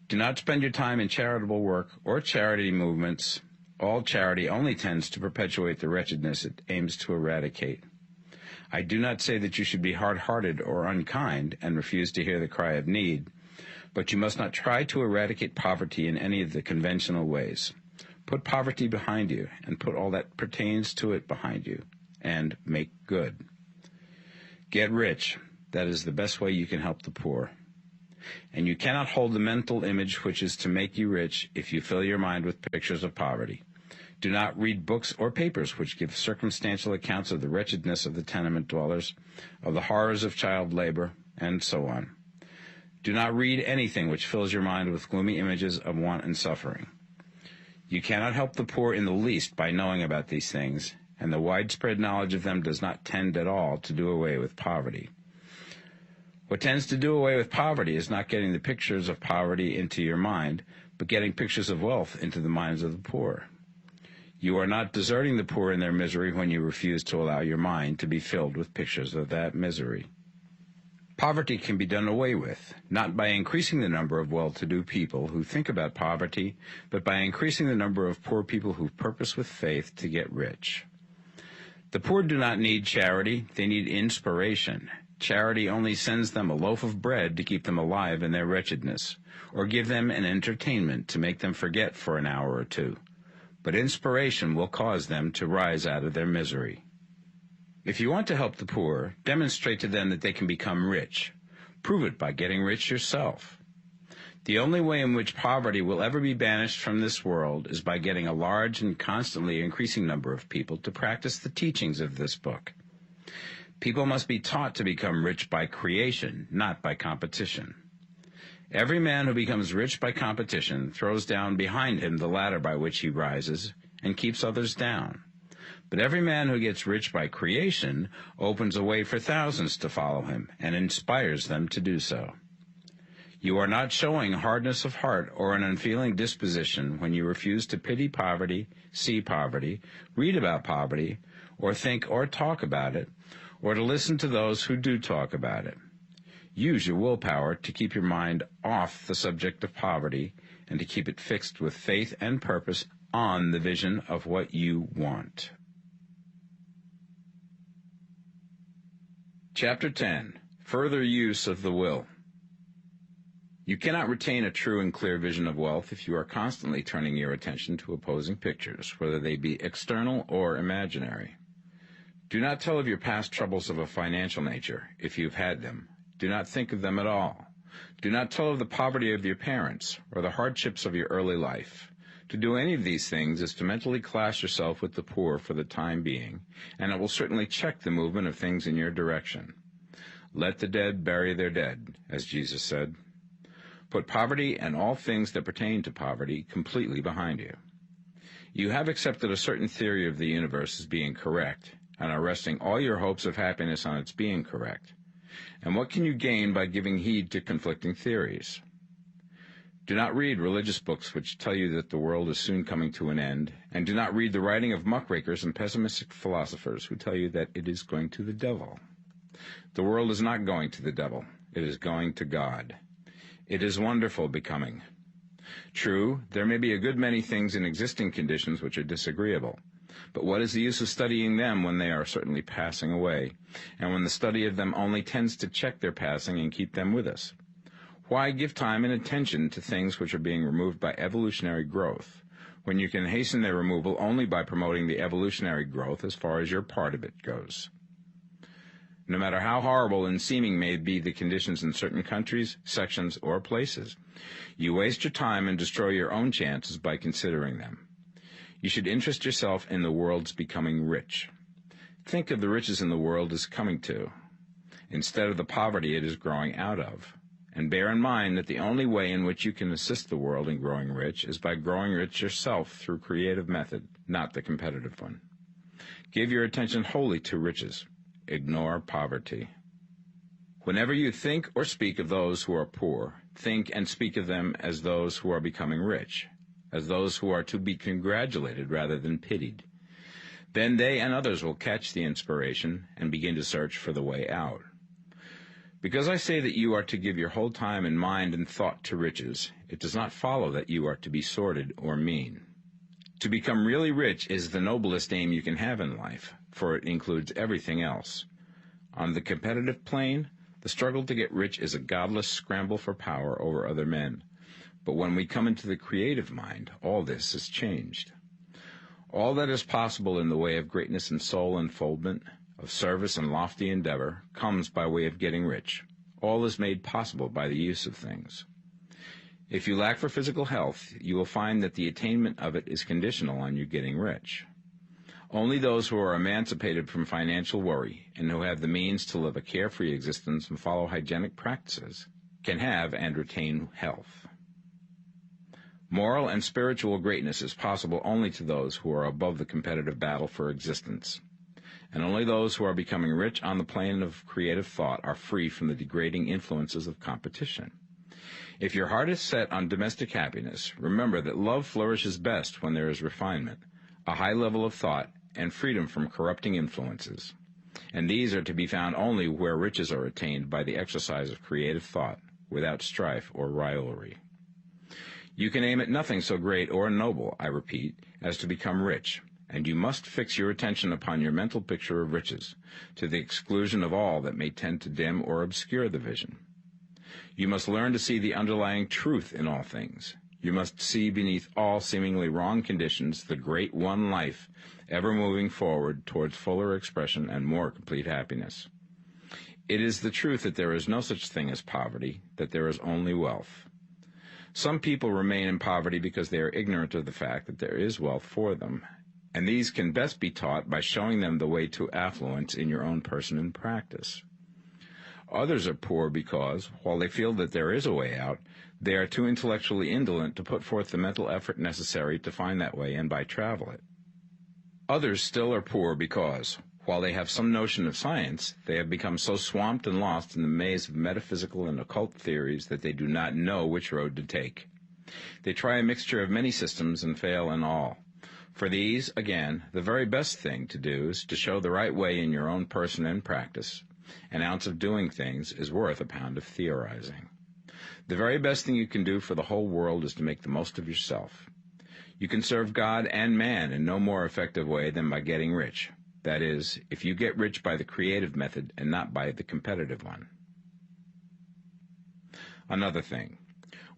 Do not spend your time in charitable work or charity movements. All charity only tends to perpetuate the wretchedness it aims to eradicate. I do not say that you should be hard-hearted or unkind and refuse to hear the cry of need, but you must not try to eradicate poverty in any of the conventional ways. Put poverty behind you and put all that pertains to it behind you, and make good. Get rich. That is the best way you can help the poor. And you cannot hold the mental image which is to make you rich if you fill your mind with pictures of poverty. Do not read books or papers which give circumstantial accounts of the wretchedness of the tenement dwellers, of the horrors of child labor, and so on. Do not read anything which fills your mind with gloomy images of want and suffering. You cannot help the poor in the least by knowing about these things, and the widespread knowledge of them does not tend at all to do away with poverty. What tends to do away with poverty is not getting the pictures of poverty into your mind, but getting pictures of wealth into the minds of the poor. You are not deserting the poor in their misery when you refuse to allow your mind to be filled with pictures of that misery. Poverty can be done away with, not by increasing the number of well-to-do people who think about poverty, but by increasing the number of poor people who purpose with faith to get rich. The poor do not need charity, they need inspiration. Charity only sends them a loaf of bread to keep them alive in their wretchedness, or give them an entertainment to make them forget for an hour or two. But inspiration will cause them to rise out of their misery. If you want to help the poor, demonstrate to them that they can become rich. Prove it by getting rich yourself. The only way in which poverty will ever be banished from this world is by getting a large and constantly increasing number of people to practice the teachings of this book. People must be taught to become rich by creation, not by competition. Every man who becomes rich by competition throws down behind him the ladder by which he rises and keeps others down. But every man who gets rich by creation opens a way for thousands to follow him and inspires them to do so. You are not showing hardness of heart or an unfeeling disposition when you refuse to pity poverty, see poverty, read about poverty, or think or talk about it, or to listen to those who do talk about it. Use your willpower to keep your mind off the subject of poverty and to keep it fixed with faith and purpose on the vision of what you want. Chapter 10. Further Use of the Will. You cannot retain a true and clear vision of wealth if you are constantly turning your attention to opposing pictures, whether they be external or imaginary. Do not tell of your past troubles of a financial nature, if you've had them. Do not think of them at all. Do not tell of the poverty of your parents, or the hardships of your early life. To do any of these things is to mentally class yourself with the poor for the time being, and it will certainly check the movement of things in your direction. Let the dead bury their dead, as Jesus said. Put poverty and all things that pertain to poverty completely behind you. You have accepted a certain theory of the universe as being correct, and are resting all your hopes of happiness on its being correct. And what can you gain by giving heed to conflicting theories? Do not read religious books which tell you that the world is soon coming to an end, and do not read the writing of muckrakers and pessimistic philosophers who tell you that it is going to the devil. The world is not going to the devil. It is going to God. It is wonderful becoming. True, there may be a good many things in existing conditions which are disagreeable, but what is the use of studying them when they are certainly passing away, and when the study of them only tends to check their passing and keep them with us? Why give time and attention to things which are being removed by evolutionary growth, when you can hasten their removal only by promoting the evolutionary growth as far as your part of it goes? No matter how horrible and seeming may be the conditions in certain countries, sections, or places, you waste your time and destroy your own chances by considering them. You should interest yourself in the world's becoming rich. Think of the riches in the world as coming to, instead of the poverty it is growing out of. And bear in mind that the only way in which you can assist the world in growing rich is by growing rich yourself through creative method, not the competitive one. Give your attention wholly to riches. Ignore poverty. Whenever you think or speak of those who are poor, think and speak of them as those who are becoming rich, as those who are to be congratulated rather than pitied. Then they and others will catch the inspiration and begin to search for the way out. Because I say that you are to give your whole time and mind and thought to riches, it does not follow that you are to be sordid or mean. To become really rich is the noblest aim you can have in life, for it includes everything else. On the competitive plane, the struggle to get rich is a godless scramble for power over other men. But when we come into the creative mind, all this is changed. All that is possible in the way of greatness and soul unfoldment, of service and lofty endeavor, comes by way of getting rich. All is made possible by the use of things. If you lack for physical health, you will find that the attainment of it is conditional on you getting rich. Only those who are emancipated from financial worry and who have the means to live a carefree existence and follow hygienic practices can have and retain health. Moral and spiritual greatness is possible only to those who are above the competitive battle for existence, and only those who are becoming rich on the plane of creative thought are free from the degrading influences of competition. If your heart is set on domestic happiness, remember that love flourishes best when there is refinement, a high level of thought, and freedom from corrupting influences. And these are to be found only where riches are attained by the exercise of creative thought, without strife or rivalry. You can aim at nothing so great or noble, I repeat, as to become rich, and you must fix your attention upon your mental picture of riches, to the exclusion of all that may tend to dim or obscure the vision. You must learn to see the underlying truth in all things. You must see beneath all seemingly wrong conditions the great one life, ever moving forward towards fuller expression and more complete happiness. It is the truth that there is no such thing as poverty, that there is only wealth. Some people remain in poverty because they are ignorant of the fact that there is wealth for them, and these can best be taught by showing them the way to affluence in your own person and practice. Others are poor because, while they feel that there is a way out, they are too intellectually indolent to put forth the mental effort necessary to find that way and by travel it. Others still are poor because, while they have some notion of science, they have become so swamped and lost in the maze of metaphysical and occult theories that they do not know which road to take. They try a mixture of many systems and fail in all. For these, again, the very best thing to do is to show the right way in your own person and practice. An ounce of doing things is worth a pound of theorizing. The very best thing you can do for the whole world is to make the most of yourself. You can serve God and man in no more effective way than by getting rich. That is, if you get rich by the creative method and not by the competitive one. Another thing.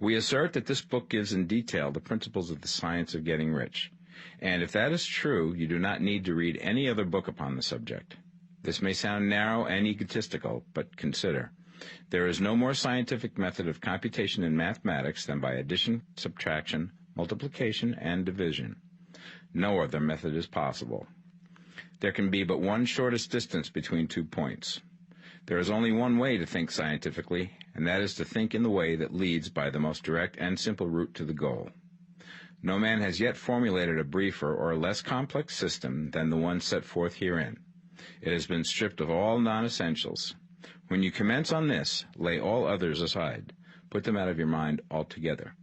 We assert that this book gives in detail the principles of the science of getting rich. And if that is true, you do not need to read any other book upon the subject. This may sound narrow and egotistical, but consider. There is no more scientific method of computation in mathematics than by addition, subtraction, multiplication, and division. No other method is possible. There can be but one shortest distance between 2 points. There is only one way to think scientifically, and that is to think in the way that leads by the most direct and simple route to the goal. No man has yet formulated a briefer or less complex system than the one set forth herein. It has been stripped of all non-essentials. When you commence on this, lay all others aside. Put them out of your mind altogether.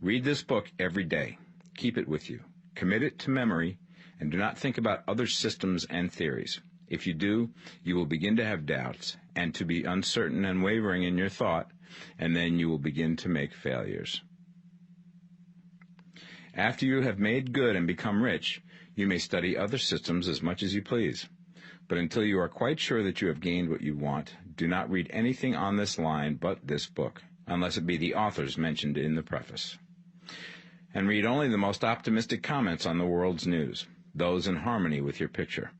Read this book every day. Keep it with you. Commit it to memory, and do not think about other systems and theories. If you do, you will begin to have doubts, and to be uncertain and wavering in your thought, and then you will begin to make failures. After you have made good and become rich, you may study other systems as much as you please. But until you are quite sure that you have gained what you want, do not read anything on this line but this book, unless it be the authors mentioned in the preface. And read only the most optimistic comments on the world's news, those in harmony with your picture.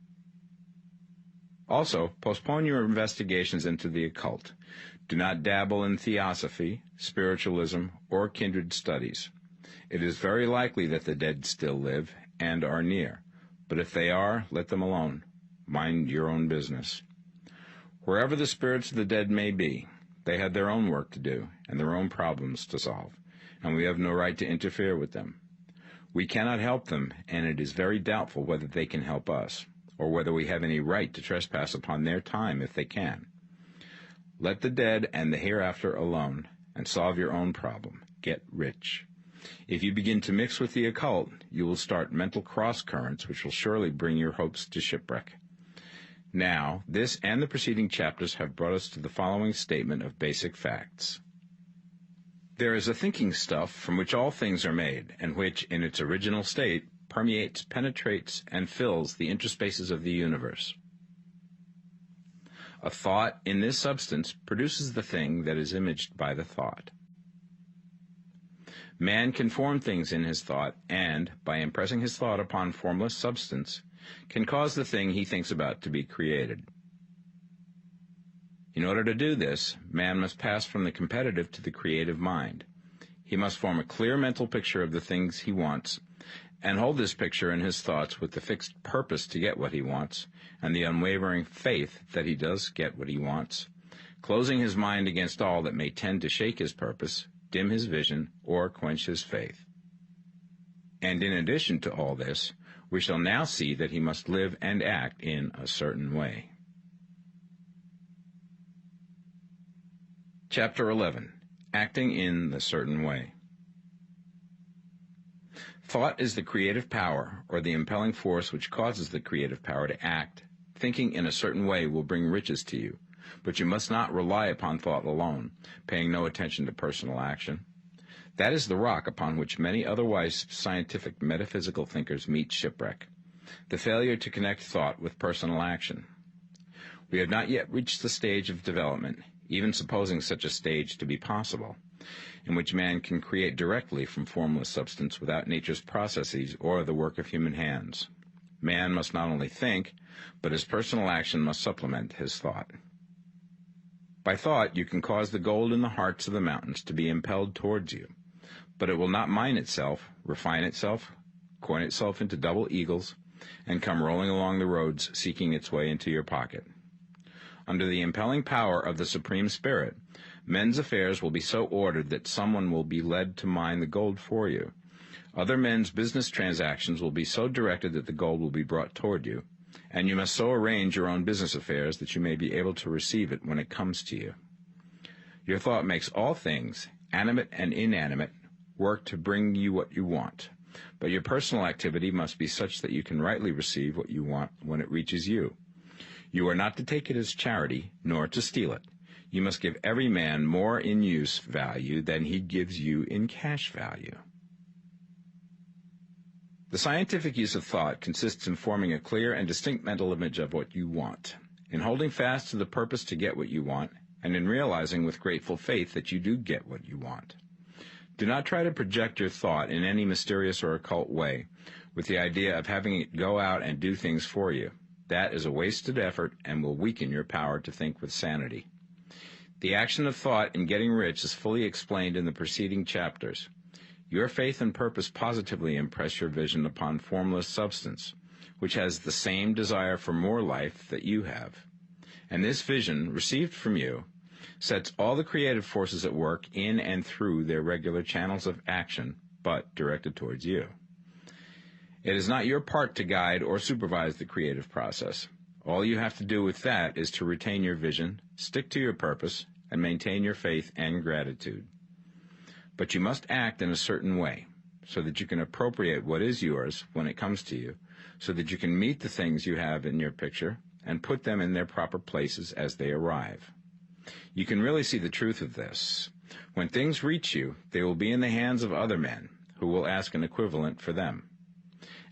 Also, postpone your investigations into the occult. Do not dabble in theosophy, spiritualism, or kindred studies. It is very likely that the dead still live and are near, but if they are, let them alone. Mind your own business. Wherever the spirits of the dead may be, they have their own work to do and their own problems to solve, and we have no right to interfere with them. We cannot help them, and it is very doubtful whether they can help us, or whether we have any right to trespass upon their time if they can. Let the dead and the hereafter alone, and solve your own problem. Get rich. If you begin to mix with the occult, you will start mental cross-currents which will surely bring your hopes to shipwreck. Now, this and the preceding chapters have brought us to the following statement of basic facts. There is a thinking stuff from which all things are made, and which, in its original state, permeates, penetrates, and fills the interspaces of the universe. A thought in this substance produces the thing that is imaged by the thought. Man can form things in his thought, and, by impressing his thought upon formless substance, can cause the thing he thinks about to be created. In order to do this, man must pass from the competitive to the creative mind. He must form a clear mental picture of the things he wants, and hold this picture in his thoughts with the fixed purpose to get what he wants, and the unwavering faith that he does get what he wants, closing his mind against all that may tend to shake his purpose, dim his vision, or quench his faith. And in addition to all this, we shall now see that he must live and act in a certain way. Chapter 11. Acting in the Certain Way. Thought is the creative power, or the impelling force which causes the creative power to act. Thinking in a certain way will bring riches to you, but you must not rely upon thought alone, paying no attention to personal action. That is the rock upon which many otherwise scientific metaphysical thinkers meet shipwreck, the failure to connect thought with personal action. We have not yet reached the stage of development, even supposing such a stage to be possible, in which man can create directly from formless substance without nature's processes or the work of human hands. Man must not only think, but his personal action must supplement his thought. By thought, you can cause the gold in the hearts of the mountains to be impelled towards you, but it will not mine itself, refine itself, coin itself into double eagles, and come rolling along the roads seeking its way into your pocket. Under the impelling power of the Supreme Spirit, men's affairs will be so ordered that someone will be led to mine the gold for you. Other men's business transactions will be so directed that the gold will be brought toward you, and you must so arrange your own business affairs that you may be able to receive it when it comes to you. Your thought makes all things, animate and inanimate, work to bring you what you want, but your personal activity must be such that you can rightly receive what you want when it reaches you. You are not to take it as charity, nor to steal it. You must give every man more in use value than he gives you in cash value. The scientific use of thought consists in forming a clear and distinct mental image of what you want, in holding fast to the purpose to get what you want, and in realizing with grateful faith that you do get what you want. Do not try to project your thought in any mysterious or occult way with the idea of having it go out and do things for you. That is a wasted effort and will weaken your power to think with sanity. The action of thought in getting rich is fully explained in the preceding chapters. Your faith and purpose positively impress your vision upon formless substance, which has the same desire for more life that you have. And this vision, received from you, sets all the creative forces at work in and through their regular channels of action, but directed towards you. It is not your part to guide or supervise the creative process. All you have to do with that is to retain your vision, stick to your purpose, and maintain your faith and gratitude. But you must act in a certain way, so that you can appropriate what is yours when it comes to you, so that you can meet the things you have in your picture and put them in their proper places as they arrive. You can really see the truth of this. When things reach you, they will be in the hands of other men, who will ask an equivalent for them.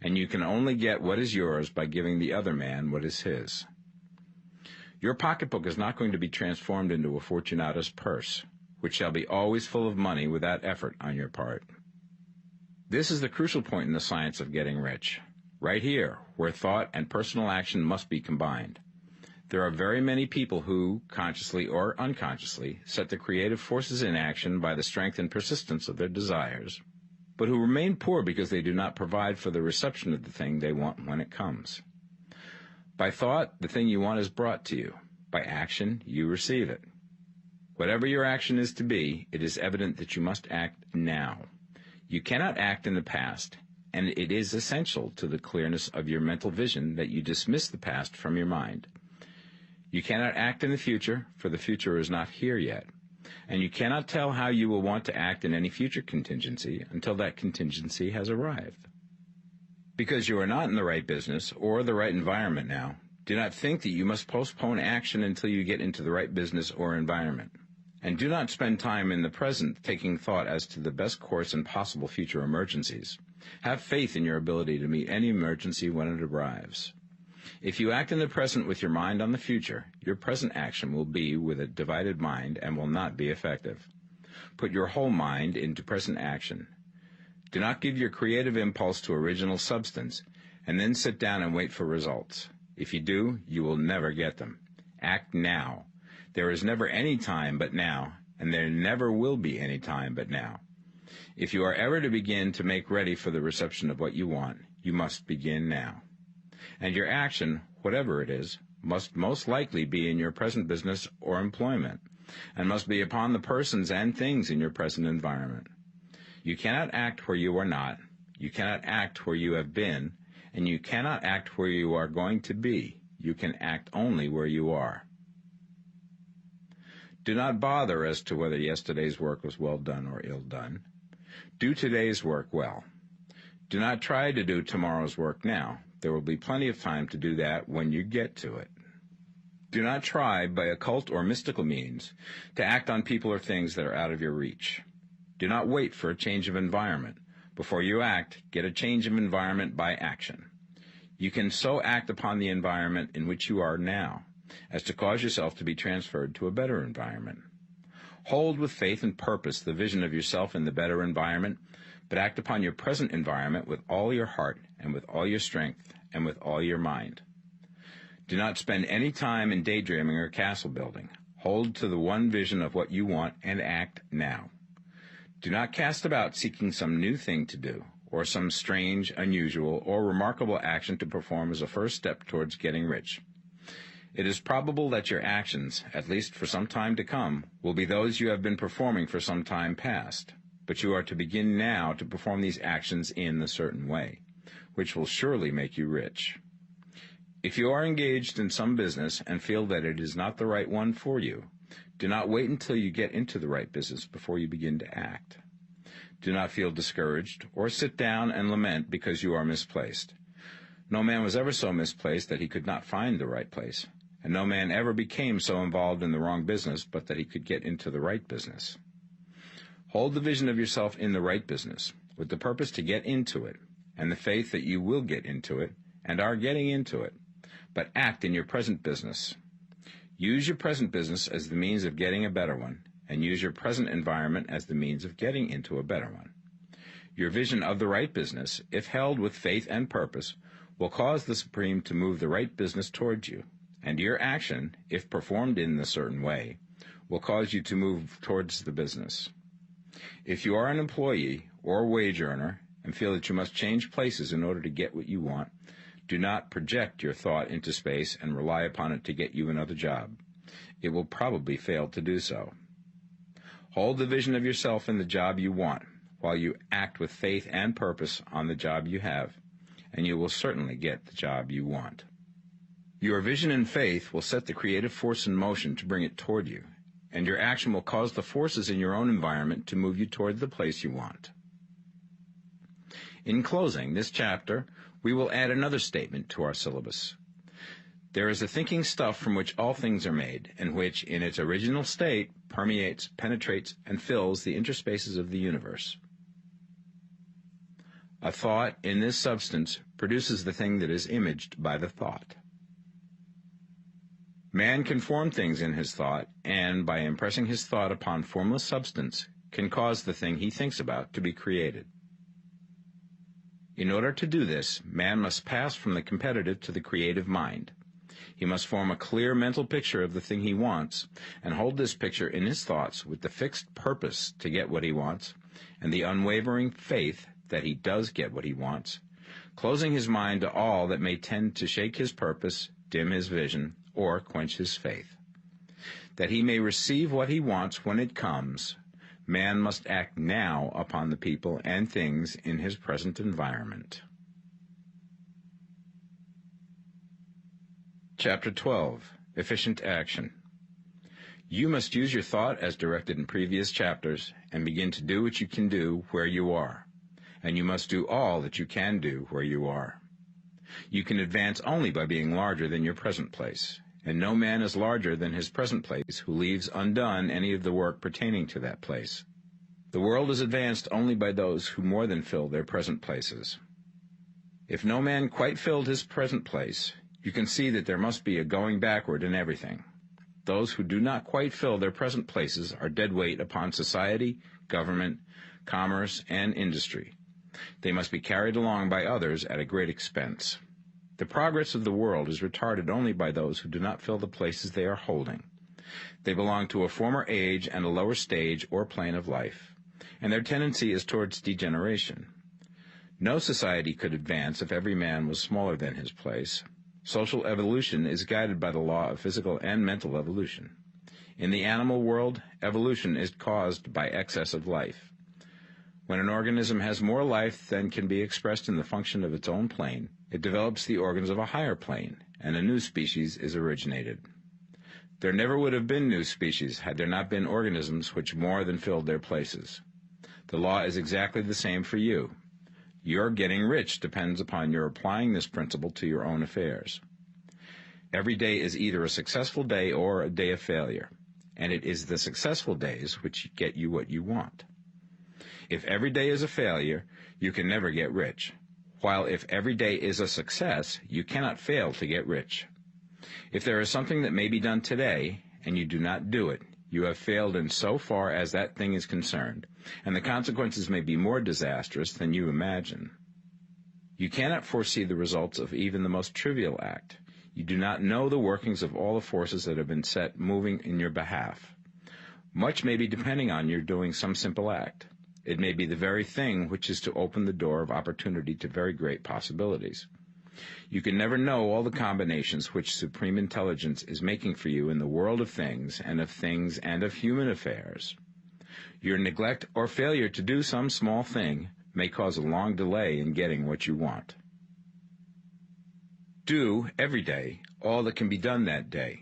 And you can only get what is yours by giving the other man what is his. Your pocketbook is not going to be transformed into a Fortunata's purse, which shall be always full of money without effort on your part. This is the crucial point in the science of getting rich, right here, where thought and personal action must be combined. There are very many people who, consciously or unconsciously, set the creative forces in action by the strength and persistence of their desires, but who remain poor because they do not provide for the reception of the thing they want when it comes. By thought, the thing you want is brought to you. By action, you receive it. Whatever your action is to be, it is evident that you must act now. You cannot act in the past, and it is essential to the clearness of your mental vision that you dismiss the past from your mind. You cannot act in the future, for the future is not here yet, and you cannot tell how you will want to act in any future contingency until that contingency has arrived. Because you are not in the right business or the right environment now, do not think that you must postpone action until you get into the right business or environment. And do not spend time in the present taking thought as to the best course in possible future emergencies. Have faith in your ability to meet any emergency when it arrives. If you act in the present with your mind on the future, your present action will be with a divided mind and will not be effective. Put your whole mind into present action. Do not give your creative impulse to original substance, and then sit down and wait for results. If you do, you will never get them. Act now. There is never any time but now, and there never will be any time but now. If you are ever to begin to make ready for the reception of what you want, you must begin now. And your action, whatever it is, must most likely be in your present business or employment, and must be upon the persons and things in your present environment. You cannot act where you are not, you cannot act where you have been, and you cannot act where you are going to be. You can act only where you are. Do not bother as to whether yesterday's work was well done or ill done. Do today's work well. Do not try to do tomorrow's work now. There will be plenty of time to do that when you get to it. Do not try, by occult or mystical means, to act on people or things that are out of your reach. Do not wait for a change of environment. Before you act, get a change of environment by action. You can so act upon the environment in which you are now as to cause yourself to be transferred to a better environment. Hold with faith and purpose the vision of yourself in the better environment, but act upon your present environment with all your heart and with all your strength and with all your mind. Do not spend any time in daydreaming or castle building. Hold to the one vision of what you want and act now. Do not cast about seeking some new thing to do, or some strange, unusual, or remarkable action to perform as a first step towards getting rich. It is probable that your actions, at least for some time to come, will be those you have been performing for some time past, but you are to begin now to perform these actions in a certain way, which will surely make you rich. If you are engaged in some business and feel that it is not the right one for you, do not wait until you get into the right business before you begin to act. Do not feel discouraged or sit down and lament because you are misplaced. No man was ever so misplaced that he could not find the right place, and no man ever became so involved in the wrong business but that he could get into the right business. Hold the vision of yourself in the right business, with the purpose to get into it, and the faith that you will get into it and are getting into it, but act in your present business. Use your present business as the means of getting a better one, and use your present environment as the means of getting into a better one. Your vision of the right business, if held with faith and purpose, will cause the Supreme to move the right business towards you, and your action, if performed in a certain way, will cause you to move towards the business. If you are an employee or wage earner and feel that you must change places in order to get what you want, do not project your thought into space and rely upon it to get you another job. It will probably fail to do so. Hold the vision of yourself in the job you want, while you act with faith and purpose on the job you have, and you will certainly get the job you want. Your vision and faith will set the creative force in motion to bring it toward you, and your action will cause the forces in your own environment to move you toward the place you want. In closing this chapter, we will add another statement to our syllabus. There is a thinking stuff from which all things are made, and which, in its original state, permeates, penetrates, and fills the interspaces of the universe. A thought in this substance produces the thing that is imaged by the thought. Man can form things in his thought, and by impressing his thought upon formless substance, can cause the thing he thinks about to be created. In order to do this, man must pass from the competitive to the creative mind. He must form a clear mental picture of the thing he wants, and hold this picture in his thoughts with the fixed purpose to get what he wants, and the unwavering faith that he does get what he wants, closing his mind to all that may tend to shake his purpose, dim his vision, or quench his faith. That he may receive what he wants when it comes, man must act now upon the people and things in his present environment. Chapter 12. Efficient Action. You must use your thought as directed in previous chapters and begin to do what you can do where you are, and you must do all that you can do where you are. You can advance only by being larger than your present place, and no man is larger than his present place who leaves undone any of the work pertaining to that place. The world is advanced only by those who more than fill their present places. If no man quite filled his present place, you can see that there must be a going backward in everything. Those who do not quite fill their present places are dead weight upon society, government, commerce, and industry. They must be carried along by others at a great expense. The progress of the world is retarded only by those who do not fill the places they are holding. They belong to a former age and a lower stage or plane of life, and their tendency is towards degeneration. No society could advance if every man was smaller than his place. Social evolution is guided by the law of physical and mental evolution. In the animal world, evolution is caused by excess of life. When an organism has more life than can be expressed in the function of its own plane, it develops the organs of a higher plane, and a new species is originated. There never would have been new species had there not been organisms which more than filled their places. The law is exactly the same for you. Your getting rich depends upon your applying this principle to your own affairs. Every day is either a successful day or a day of failure, and it is the successful days which get you what you want. If every day is a failure, you can never get rich, while if every day is a success, you cannot fail to get rich. If there is something that may be done today, and you do not do it, you have failed in so far as that thing is concerned, and the consequences may be more disastrous than you imagine. You cannot foresee the results of even the most trivial act. You do not know the workings of all the forces that have been set moving in your behalf. Much may be depending on your doing some simple act. It may be the very thing which is to open the door of opportunity to very great possibilities. You can never know all the combinations which Supreme Intelligence is making for you in the world of things and of human affairs. Your neglect or failure to do some small thing may cause a long delay in getting what you want. Do, every day, all that can be done that day.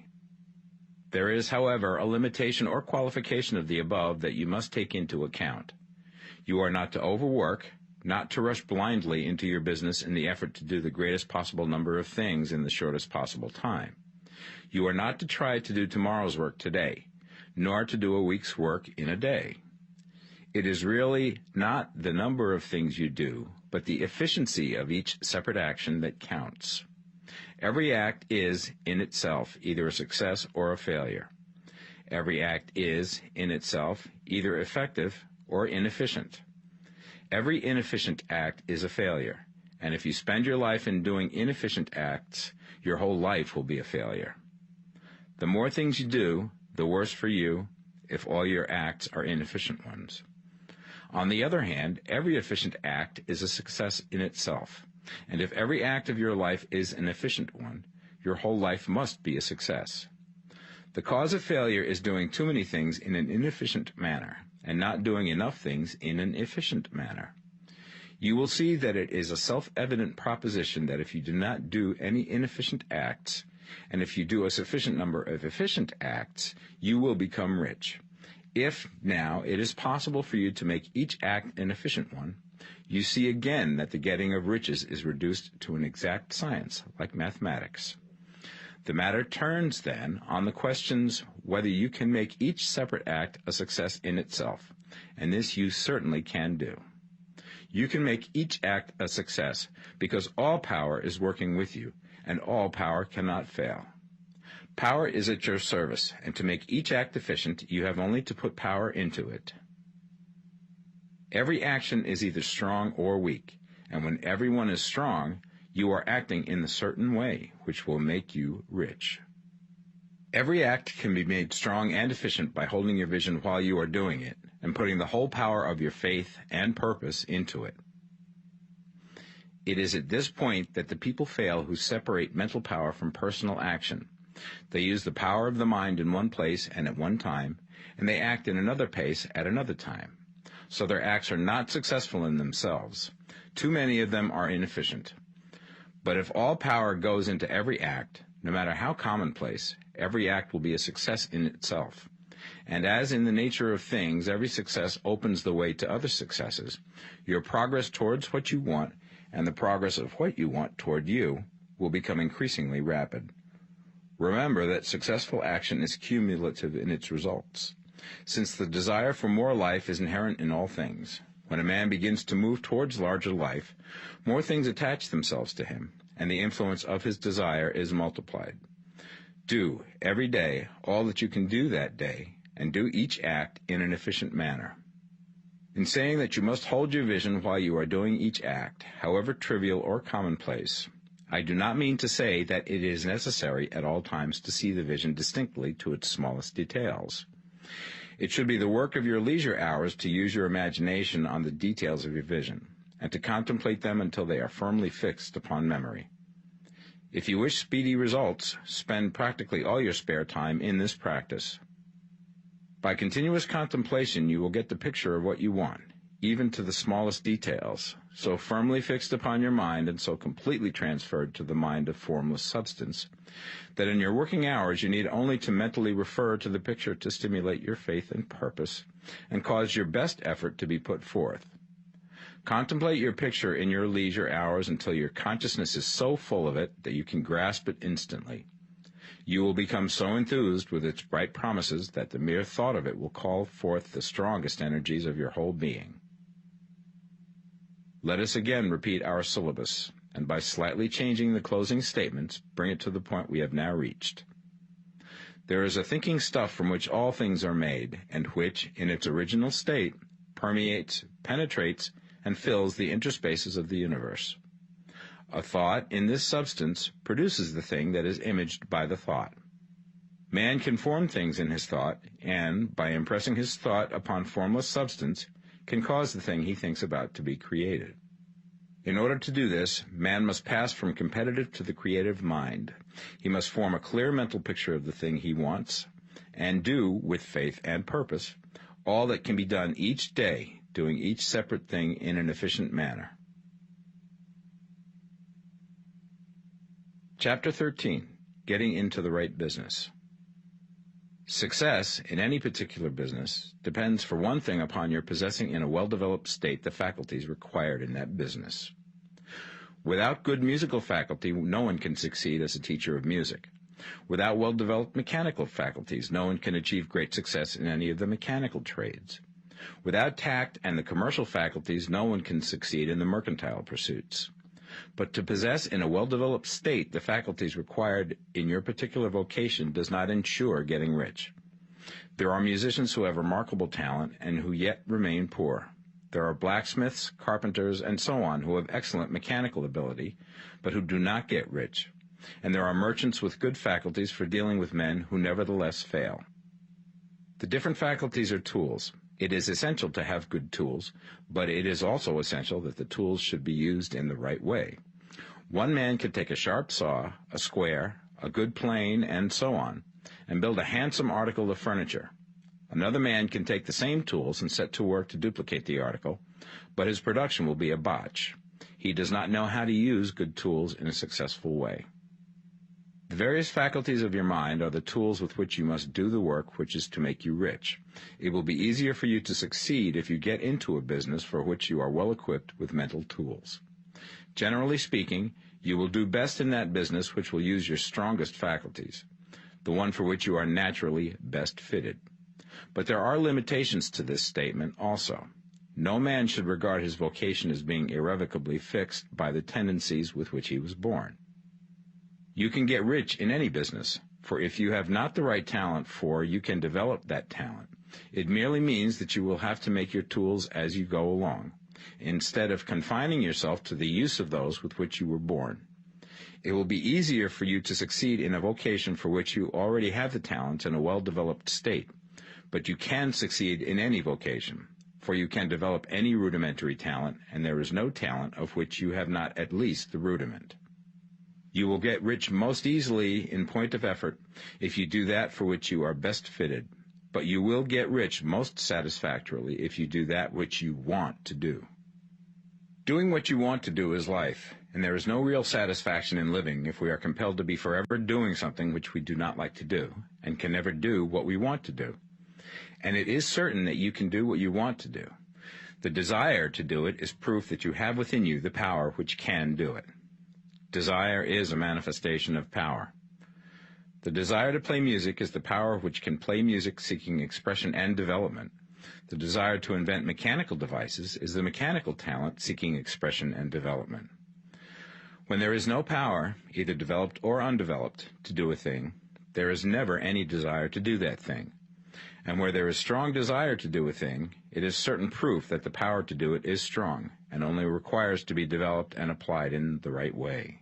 There is, however, a limitation or qualification of the above that you must take into account. You are not to overwork, not to rush blindly into your business in the effort to do the greatest possible number of things in the shortest possible time. You are not to try to do tomorrow's work today, nor to do a week's work in a day. It is really not the number of things you do, but the efficiency of each separate action that counts. Every act is, in itself, either a success or a failure. Every act is, in itself, either effective or inefficient. Every inefficient act is a failure, and if you spend your life in doing inefficient acts, your whole life will be a failure. The more things you do, the worse for you if all your acts are inefficient ones. On the other hand, every efficient act is a success in itself, and if every act of your life is an efficient one, your whole life must be a success. The cause of failure is doing too many things in an inefficient manner, and not doing enough things in an efficient manner. You will see that it is a self-evident proposition that if you do not do any inefficient acts, and if you do a sufficient number of efficient acts, you will become rich. If, now, it is possible for you to make each act an efficient one, you see again that the getting of riches is reduced to an exact science, like mathematics. The matter turns, then, on the questions whether you can make each separate act a success in itself, and this you certainly can do. You can make each act a success because all power is working with you, and all power cannot fail. Power is at your service, and to make each act efficient, you have only to put power into it. Every action is either strong or weak, and when everyone is strong, you are acting in a certain way, which will make you rich. Every act can be made strong and efficient by holding your vision while you are doing it, and putting the whole power of your faith and purpose into it. It is at this point that the people fail who separate mental power from personal action. They use the power of the mind in one place and at one time, and they act in another place at another time. So their acts are not successful in themselves. Too many of them are inefficient. But if all power goes into every act, no matter how commonplace, every act will be a success in itself. And as in the nature of things, every success opens the way to other successes, your progress towards what you want and the progress of what you want toward you will become increasingly rapid. Remember that successful action is cumulative in its results. Since the desire for more life is inherent in all things, when a man begins to move towards larger life, more things attach themselves to him, and the influence of his desire is multiplied. Do, every day, all that you can do that day, and do each act in an efficient manner. In saying that you must hold your vision while you are doing each act, however trivial or commonplace, I do not mean to say that it is necessary at all times to see the vision distinctly to its smallest details. It should be the work of your leisure hours to use your imagination on the details of your vision, and to contemplate them until they are firmly fixed upon memory. If you wish speedy results, spend practically all your spare time in this practice. By continuous contemplation, you will get the picture of what you want, even to the smallest details, so firmly fixed upon your mind and so completely transferred to the mind of formless substance, that in your working hours you need only to mentally refer to the picture to stimulate your faith and purpose, and cause your best effort to be put forth. Contemplate your picture in your leisure hours until your consciousness is so full of it that you can grasp it instantly. You will become so enthused with its bright promises that the mere thought of it will call forth the strongest energies of your whole being. Let us again repeat our syllabus, and by slightly changing the closing statements, bring it to the point we have now reached. There is a thinking stuff from which all things are made, and which, in its original state, permeates, penetrates, and fills the interspaces of the universe. A thought in this substance produces the thing that is imaged by the thought. Man can form things in his thought, and, by impressing his thought upon formless substance, can cause the thing he thinks about to be created. In order to do this, man must pass from competitive to the creative mind. He must form a clear mental picture of the thing he wants, and do, with faith and purpose, all that can be done each day, doing each separate thing in an efficient manner. Chapter 13. Getting into the right business. Success in any particular business depends for one thing upon your possessing in a well-developed state the faculties required in that business. Without good musical faculty, no one can succeed as a teacher of music. Without well-developed mechanical faculties, no one can achieve great success in any of the mechanical trades. Without tact and the commercial faculties, no one can succeed in the mercantile pursuits. But to possess in a well-developed state the faculties required in your particular vocation does not ensure getting rich. There are musicians who have remarkable talent and who yet remain poor. There are blacksmiths, carpenters, and so on who have excellent mechanical ability, but who do not get rich. And there are merchants with good faculties for dealing with men who nevertheless fail. The different faculties are tools. It is essential to have good tools, but it is also essential that the tools should be used in the right way. One man can take a sharp saw, a square, a good plane, and so on, and build a handsome article of furniture. Another man can take the same tools and set to work to duplicate the article, but his production will be a botch. He does not know how to use good tools in a successful way. The various faculties of your mind are the tools with which you must do the work which is to make you rich. It will be easier for you to succeed if you get into a business for which you are well equipped with mental tools. Generally speaking, you will do best in that business which will use your strongest faculties, the one for which you are naturally best fitted. But there are limitations to this statement also. No man should regard his vocation as being irrevocably fixed by the tendencies with which he was born. You can get rich in any business, for if you have not the right talent you can develop that talent. It merely means that you will have to make your tools as you go along, instead of confining yourself to the use of those with which you were born. It will be easier for you to succeed in a vocation for which you already have the talent in a well-developed state, but you can succeed in any vocation, for you can develop any rudimentary talent, and there is no talent of which you have not at least the rudiment. You will get rich most easily in point of effort if you do that for which you are best fitted, but you will get rich most satisfactorily if you do that which you want to do. Doing what you want to do is life, and there is no real satisfaction in living if we are compelled to be forever doing something which we do not like to do, and can never do what we want to do. And it is certain that you can do what you want to do. The desire to do it is proof that you have within you the power which can do it. Desire is a manifestation of power. The desire to play music is the power which can play music seeking expression and development. The desire to invent mechanical devices is the mechanical talent seeking expression and development. When there is no power, either developed or undeveloped, to do a thing, there is never any desire to do that thing. And where there is strong desire to do a thing, it is certain proof that the power to do it is strong, and only requires to be developed and applied in the right way.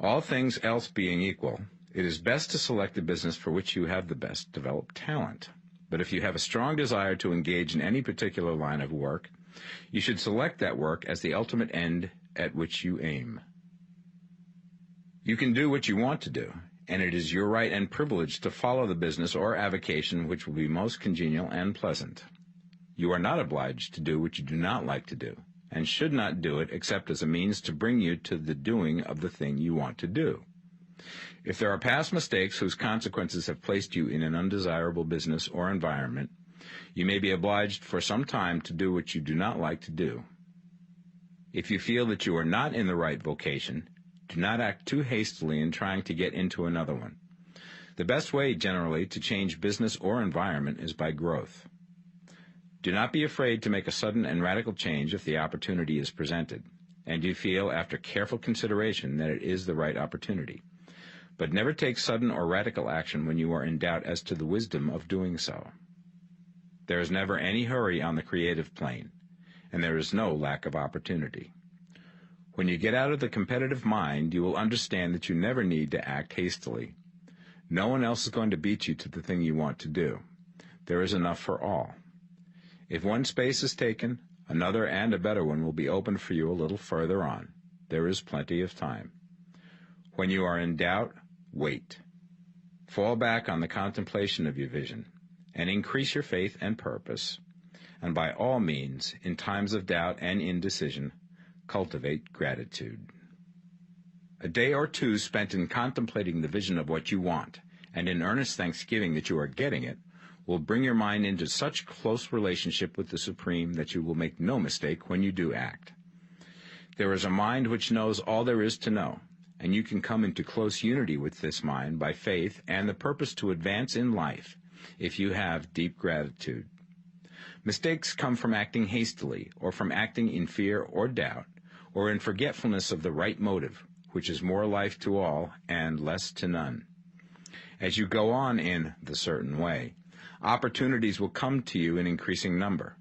All things else being equal, it is best to select the business for which you have the best developed talent. But if you have a strong desire to engage in any particular line of work, you should select that work as the ultimate end at which you aim. You can do what you want to do, and it is your right and privilege to follow the business or avocation which will be most congenial and pleasant. You are not obliged to do what you do not like to do, and should not do it except as a means to bring you to the doing of the thing you want to do. If there are past mistakes whose consequences have placed you in an undesirable business or environment, you may be obliged for some time to do what you do not like to do. If you feel that you are not in the right vocation, do not act too hastily in trying to get into another one. The best way, generally, to change business or environment is by growth. Do not be afraid to make a sudden and radical change if the opportunity is presented, and you feel after careful consideration that it is the right opportunity. But never take sudden or radical action when you are in doubt as to the wisdom of doing so. There is never any hurry on the creative plane, and there is no lack of opportunity. When you get out of the competitive mind, you will understand that you never need to act hastily. No one else is going to beat you to the thing you want to do. There is enough for all. If one space is taken, another and a better one will be opened for you a little further on. There is plenty of time. When you are in doubt, wait. Fall back on the contemplation of your vision, and increase your faith and purpose. And by all means, in times of doubt and indecision, cultivate gratitude. A day or two spent in contemplating the vision of what you want, and in earnest thanksgiving that you are getting it, will bring your mind into such close relationship with the Supreme that you will make no mistake when you do act. There is a mind which knows all there is to know, and you can come into close unity with this mind by faith and the purpose to advance in life if you have deep gratitude. Mistakes come from acting hastily, or from acting in fear or doubt, or in forgetfulness of the right motive, which is more life to all and less to none. As you go on in the certain way, opportunities will come to you in increasing number,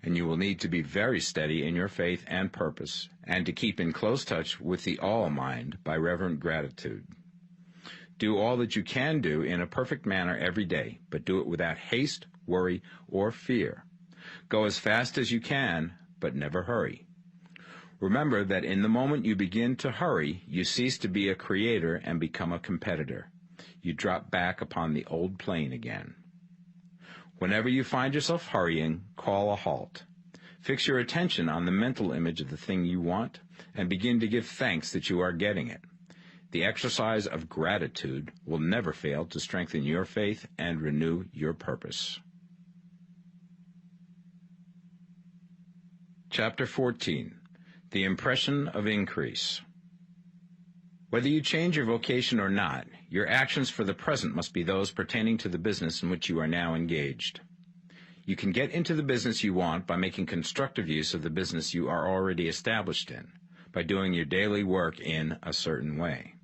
and you will need to be very steady in your faith and purpose, and to keep in close touch with the all-mind by reverent gratitude. Do all that you can do in a perfect manner every day, but do it without haste, worry, or fear. Go as fast as you can, but never hurry. Remember that in the moment you begin to hurry, you cease to be a creator and become a competitor. You drop back upon the old plane again. Whenever you find yourself hurrying, call a halt. Fix your attention on the mental image of the thing you want, and begin to give thanks that you are getting it. The exercise of gratitude will never fail to strengthen your faith and renew your purpose. Chapter 14. The Impression of Increase. Whether you change your vocation or not, your actions for the present must be those pertaining to the business in which you are now engaged. You can get into the business you want by making constructive use of the business you are already established in, by doing your daily work in a certain way.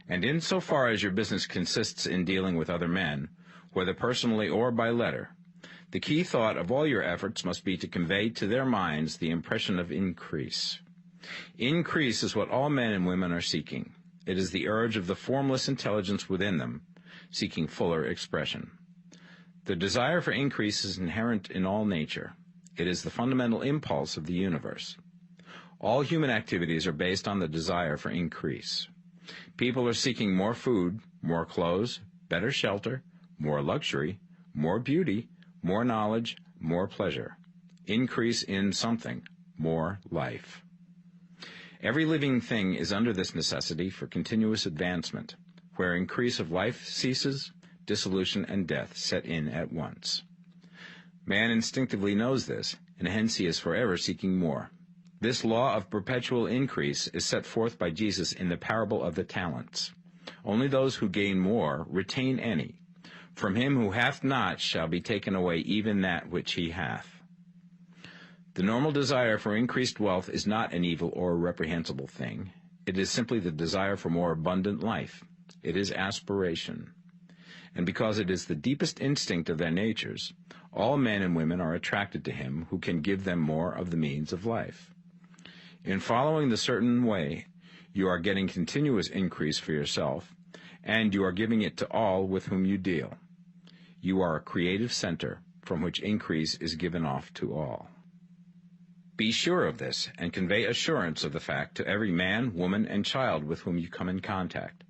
And insofar as your business consists in dealing with other men, whether personally or by letter, the key thought of all your efforts must be to convey to their minds the impression of increase. Increase is what all men and women are seeking. It is the urge of the formless intelligence within them, seeking fuller expression. The desire for increase is inherent in all nature. It is the fundamental impulse of the universe. All human activities are based on the desire for increase. People are seeking more food, more clothes, better shelter, more luxury, more beauty, more knowledge, more pleasure. Increase in something, more life. Every living thing is under this necessity for continuous advancement. Where increase of life ceases, dissolution and death set in at once. Man instinctively knows this, and hence he is forever seeking more. This law of perpetual increase is set forth by Jesus in the parable of the talents. Only those who gain more retain any. From him who hath not shall be taken away even that which he hath. The normal desire for increased wealth is not an evil or a reprehensible thing. It is simply the desire for more abundant life. It is aspiration. And because it is the deepest instinct of their natures, all men and women are attracted to him who can give them more of the means of life. In following the certain way, you are getting continuous increase for yourself, and you are giving it to all with whom you deal. You are a creative center from which increase is given off to all. Be sure of this, and convey assurance of the fact to every man, woman, and child with whom you come in contact.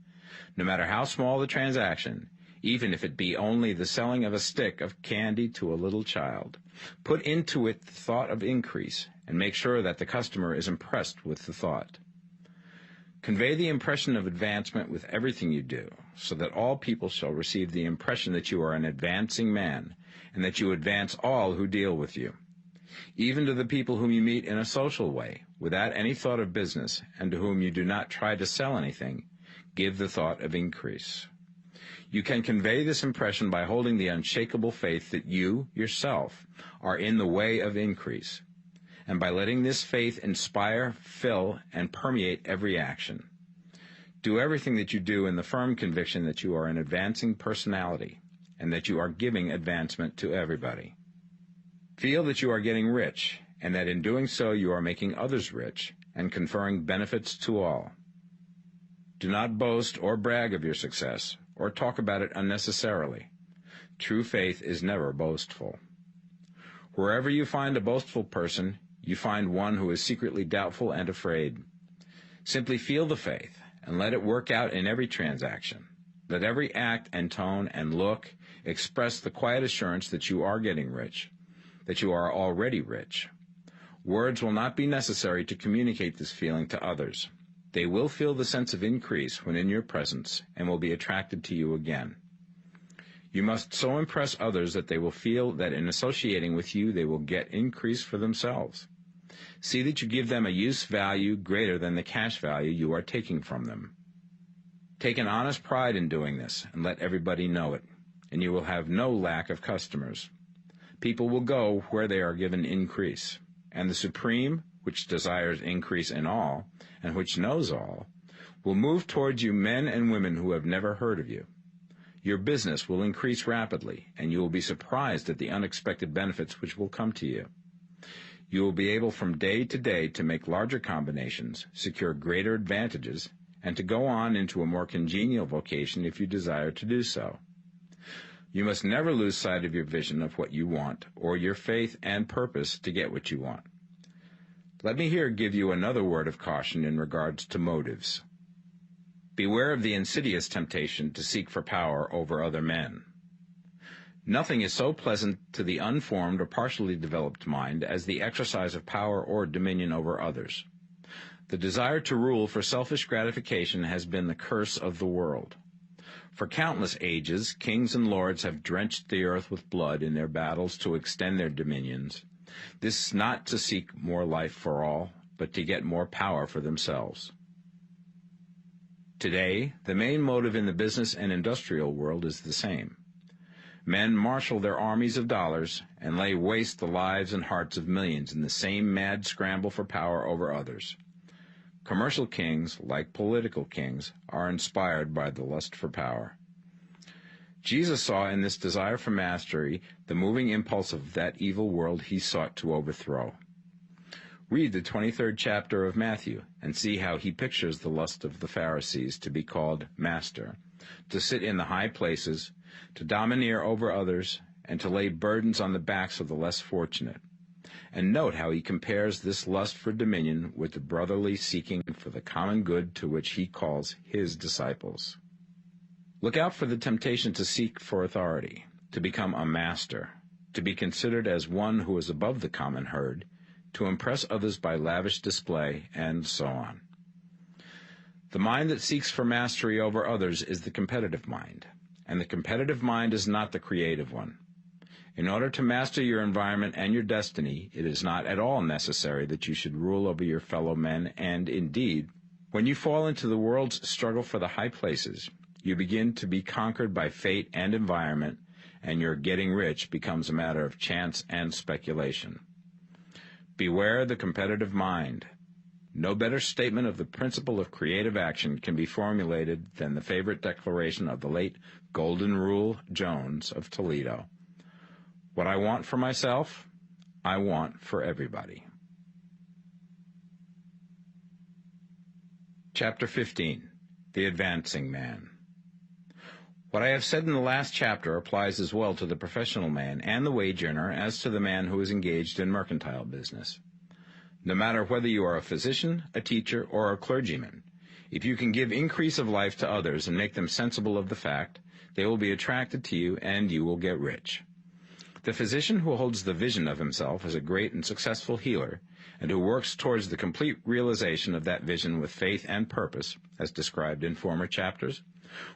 No matter how small the transaction, even if it be only the selling of a stick of candy to a little child, put into it the thought of increase, and make sure that the customer is impressed with the thought. Convey the impression of advancement with everything you do, so that all people shall receive the impression that you are an advancing man, and that you advance all who deal with you. Even to the people whom you meet in a social way, without any thought of business, and to whom you do not try to sell anything, give the thought of increase. You can convey this impression by holding the unshakable faith that you, yourself, are in the way of increase, and by letting this faith inspire, fill, and permeate every action. Do everything that you do in the firm conviction that you are an advancing personality, and that you are giving advancement to everybody. Feel that you are getting rich, and that in doing so you are making others rich, and conferring benefits to all. Do not boast or brag of your success, or talk about it unnecessarily. True faith is never boastful. Wherever you find a boastful person, you find one who is secretly doubtful and afraid. Simply feel the faith, and let it work out in every transaction. Let every act and tone and look express the quiet assurance that you are getting rich, that you are already rich. Words will not be necessary to communicate this feeling to others. They will feel the sense of increase when in your presence, and will be attracted to you again. You must so impress others that they will feel that in associating with you they will get increase for themselves. See that you give them a use value greater than the cash value you are taking from them. Take an honest pride in doing this, and let everybody know it, and you will have no lack of customers. People will go where they are given increase, and the Supreme, which desires increase in all, and which knows all, will move towards you men and women who have never heard of you. Your business will increase rapidly, and you will be surprised at the unexpected benefits which will come to you. You will be able from day to day to make larger combinations, secure greater advantages, and to go on into a more congenial vocation if you desire to do so. You must never lose sight of your vision of what you want, or your faith and purpose to get what you want. Let me here give you another word of caution in regards to motives. Beware of the insidious temptation to seek for power over other men. Nothing is so pleasant to the unformed or partially developed mind as the exercise of power or dominion over others. The desire to rule for selfish gratification has been the curse of the world. For countless ages, kings and lords have drenched the earth with blood in their battles to extend their dominions. This is not to seek more life for all, but to get more power for themselves. Today, the main motive in the business and industrial world is the same. Men marshal their armies of dollars and lay waste the lives and hearts of millions in the same mad scramble for power over others. Commercial kings, like political kings, are inspired by the lust for power. Jesus saw in this desire for mastery the moving impulse of that evil world he sought to overthrow. Read the 23rd chapter of Matthew and see how he pictures the lust of the Pharisees to be called master, to sit in the high places, to domineer over others, and to lay burdens on the backs of the less fortunate. And note how he compares this lust for dominion with the brotherly seeking for the common good to which he calls his disciples. Look out for the temptation to seek for authority, to become a master, to be considered as one who is above the common herd, to impress others by lavish display, and so on. The mind that seeks for mastery over others is the competitive mind, and the competitive mind is not the creative one. In order to master your environment and your destiny, it is not at all necessary that you should rule over your fellow men, and indeed, when you fall into the world's struggle for the high places, you begin to be conquered by fate and environment, and your getting rich becomes a matter of chance and speculation. Beware the competitive mind. No better statement of the principle of creative action can be formulated than the favorite declaration of the late Golden Rule Jones of Toledo. What I want for myself, I want for everybody. Chapter 15. The Advancing Man. What I have said in the last chapter applies as well to the professional man and the wage earner as to the man who is engaged in mercantile business. No matter whether you are a physician, a teacher, or a clergyman, if you can give increase of life to others and make them sensible of the fact, they will be attracted to you and you will get rich. The physician who holds the vision of himself as a great and successful healer, and who works towards the complete realization of that vision with faith and purpose, as described in former chapters,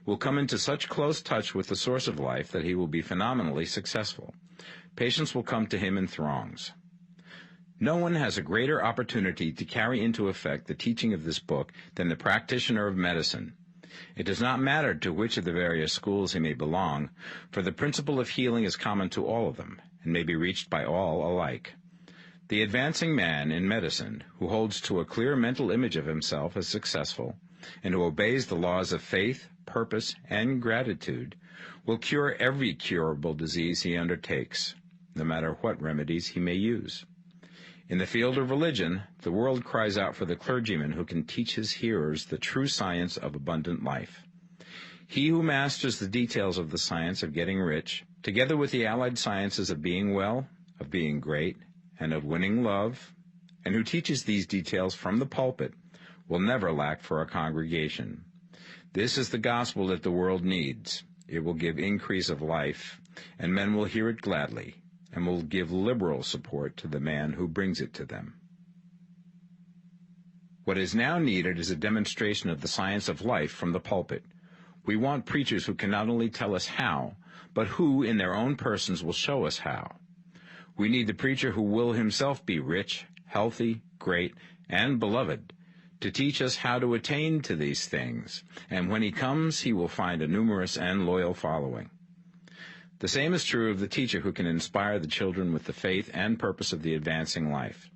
will come into such close touch with the source of life that he will be phenomenally successful. Patients will come to him in throngs. No one has a greater opportunity to carry into effect the teaching of this book than the practitioner of medicine. It does not matter to which of the various schools he may belong, for the principle of healing is common to all of them, and may be reached by all alike. The advancing man in medicine, who holds to a clear mental image of himself as successful, and who obeys the laws of faith, purpose, and gratitude, will cure every curable disease he undertakes, no matter what remedies he may use. In the field of religion, the world cries out for the clergyman who can teach his hearers the true science of abundant life. He who masters the details of the science of getting rich, together with the allied sciences of being well, of being great, and of winning love, and who teaches these details from the pulpit, will never lack for a congregation. This is the gospel that the world needs. It will give increase of life, and men will hear it gladly, and will give liberal support to the man who brings it to them. What is now needed is a demonstration of the science of life from the pulpit. We want preachers who can not only tell us how, but who, in their own persons, will show us how. We need the preacher who will himself be rich, healthy, great, and beloved, to teach us how to attain to these things, and when he comes, he will find a numerous and loyal following. The same is true of the teacher who can inspire the children with the faith and purpose of the advancing life.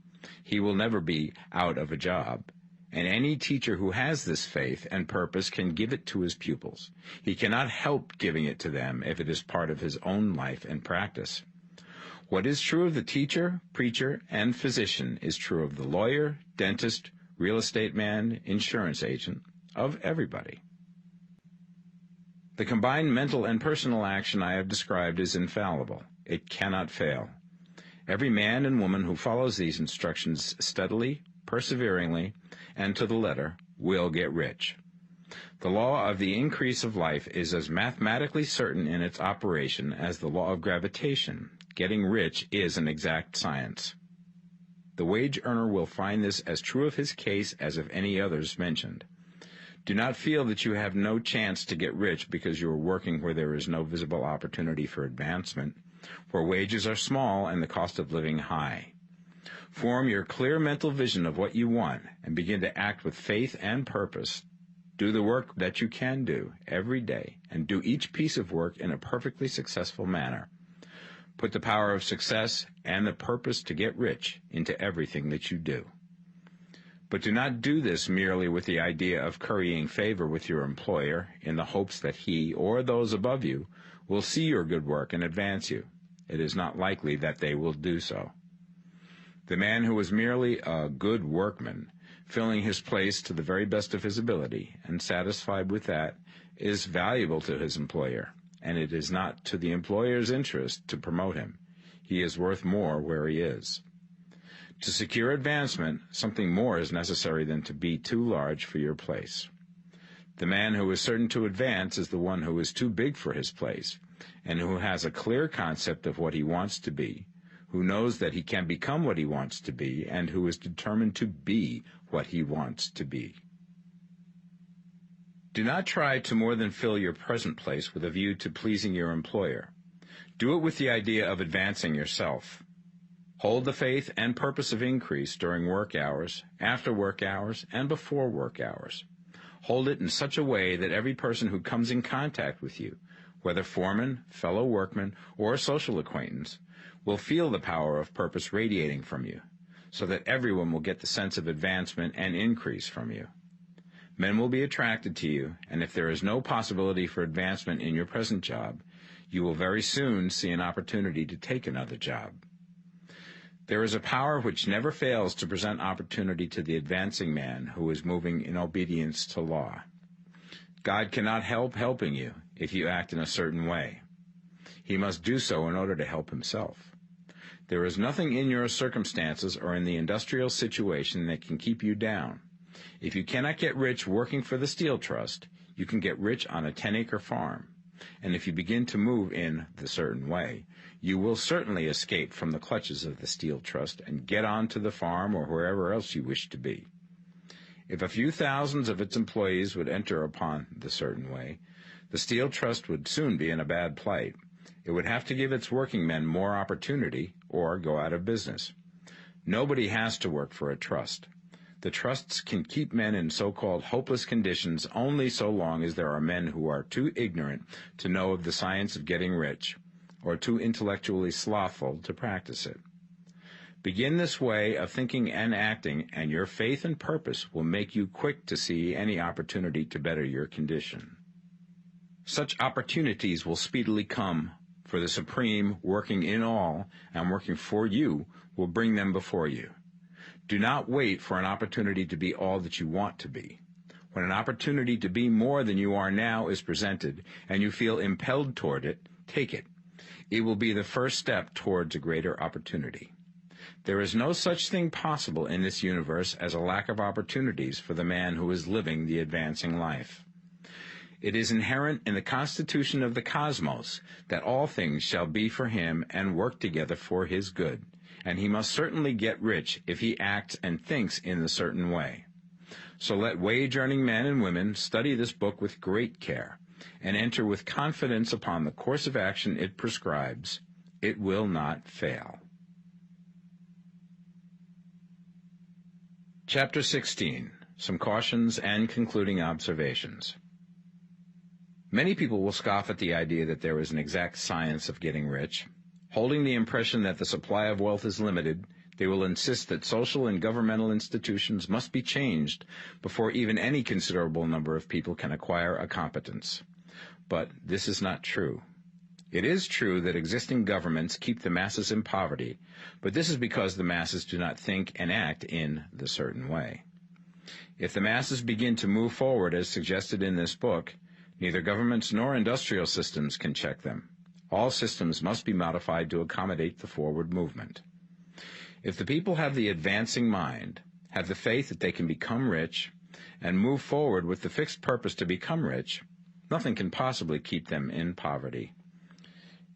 He will never be out of a job. And any teacher who has this faith and purpose can give it to his pupils. He cannot help giving it to them if it is part of his own life and practice. What is true of the teacher, preacher, and physician is true of the lawyer, dentist, real estate man, insurance agent, of everybody. The combined mental and personal action I have described is infallible. It cannot fail. Every man and woman who follows these instructions steadily, perseveringly, and to the letter will get rich. The law of the increase of life is as mathematically certain in its operation as the law of gravitation. Getting rich is an exact science. The wage earner will find this as true of his case as of any others mentioned. Do not feel that you have no chance to get rich because you are working where there is no visible opportunity for advancement, where wages are small and the cost of living high. Form your clear mental vision of what you want and begin to act with faith and purpose. Do the work that you can do every day and do each piece of work in a perfectly successful manner. Put the power of success and the purpose to get rich into everything that you do. But do not do this merely with the idea of currying favor with your employer in the hopes that he or those above you will see your good work and advance you. It is not likely that they will do so. The man who is merely a good workman, filling his place to the very best of his ability and satisfied with that, is valuable to his employer, and it is not to the employer's interest to promote him. He is worth more where he is. To secure advancement, something more is necessary than to be too large for your place. The man who is certain to advance is the one who is too big for his place, and who has a clear concept of what he wants to be, who knows that he can become what he wants to be, and who is determined to be what he wants to be. Do not try to more than fill your present place with a view to pleasing your employer. Do it with the idea of advancing yourself. Hold the faith and purpose of increase during work hours, after work hours, and before work hours. Hold it in such a way that every person who comes in contact with you, whether foreman, fellow workman, or social acquaintance, will feel the power of purpose radiating from you, so that everyone will get the sense of advancement and increase from you. Men will be attracted to you, and if there is no possibility for advancement in your present job, you will very soon see an opportunity to take another job. There is a power which never fails to present opportunity to the advancing man who is moving in obedience to law. God cannot help helping you if you act in a certain way. He must do so in order to help himself. There is nothing in your circumstances or in the industrial situation that can keep you down. If you cannot get rich working for the Steel Trust, you can get rich on a 10-acre farm. And if you begin to move in the certain way, you will certainly escape from the clutches of the Steel Trust and get on to the farm or wherever else you wish to be. If a few thousands of its employees would enter upon the certain way, the Steel Trust would soon be in a bad plight. It would have to give its working men more opportunity or go out of business. Nobody has to work for a trust. The trusts can keep men in so-called hopeless conditions only so long as there are men who are too ignorant to know of the science of getting rich, or too intellectually slothful to practice it. Begin this way of thinking and acting, and your faith and purpose will make you quick to see any opportunity to better your condition. Such opportunities will speedily come, for the Supreme, working in all and working for you, will bring them before you. Do not wait for an opportunity to be all that you want to be. When an opportunity to be more than you are now is presented, and you feel impelled toward it, take it. It will be the first step towards a greater opportunity. There is no such thing possible in this universe as a lack of opportunities for the man who is living the advancing life. It is inherent in the constitution of the cosmos that all things shall be for him and work together for his good, and he must certainly get rich if he acts and thinks in a certain way. So let wage-earning men and women study this book with great care, and enter with confidence upon the course of action it prescribes. It will not fail. Chapter 16. Some Cautions and Concluding Observations. Many people will scoff at the idea that there is an exact science of getting rich. Holding the impression that the supply of wealth is limited, they will insist that social and governmental institutions must be changed before even any considerable number of people can acquire a competence. But this is not true. It is true that existing governments keep the masses in poverty, but this is because the masses do not think and act in the certain way. If the masses begin to move forward as suggested in this book, neither governments nor industrial systems can check them. All systems must be modified to accommodate the forward movement. If the people have the advancing mind, have the faith that they can become rich, and move forward with the fixed purpose to become rich, nothing can possibly keep them in poverty.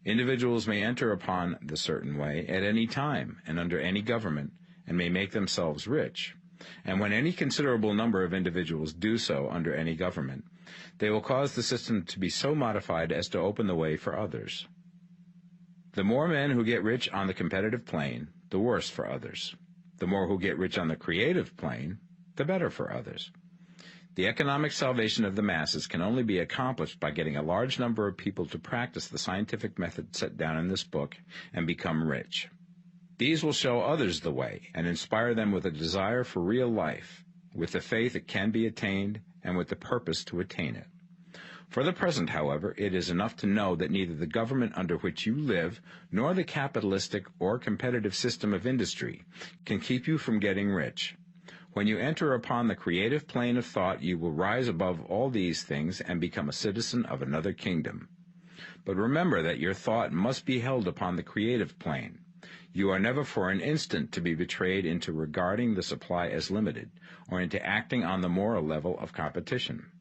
Individuals may enter upon the certain way at any time and under any government, and may make themselves rich. And when any considerable number of individuals do so under any government, they will cause the system to be so modified as to open the way for others. The more men who get rich on the competitive plane, the worse for others. The more who get rich on the creative plane, the better for others. The economic salvation of the masses can only be accomplished by getting a large number of people to practice the scientific method set down in this book and become rich. These will show others the way and inspire them with a desire for real life, with the faith it can be attained, and with the purpose to attain it. For the present, however, it is enough to know that neither the government under which you live nor the capitalistic or competitive system of industry can keep you from getting rich. When you enter upon the creative plane of thought, you will rise above all these things and become a citizen of another kingdom. But remember that your thought must be held upon the creative plane. You are never for an instant to be betrayed into regarding the supply as limited, or into acting on the moral level of competition.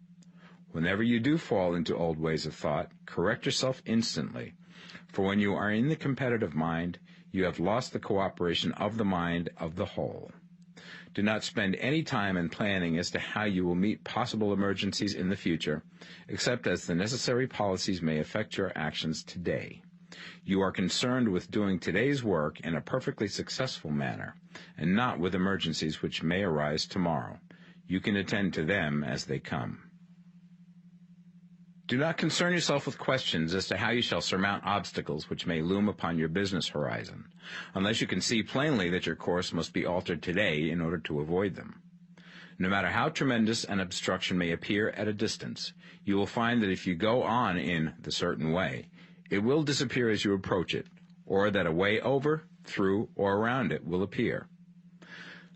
Whenever you do fall into old ways of thought, correct yourself instantly, for when you are in the competitive mind, you have lost the cooperation of the mind of the whole. Do not spend any time in planning as to how you will meet possible emergencies in the future, except as the necessary policies may affect your actions today. You are concerned with doing today's work in a perfectly successful manner, and not with emergencies which may arise tomorrow. You can attend to them as they come. Do not concern yourself with questions as to how you shall surmount obstacles which may loom upon your business horizon, unless you can see plainly that your course must be altered today in order to avoid them. No matter how tremendous an obstruction may appear at a distance, you will find that if you go on in the certain way, it will disappear as you approach it, or that a way over, through, or around it will appear.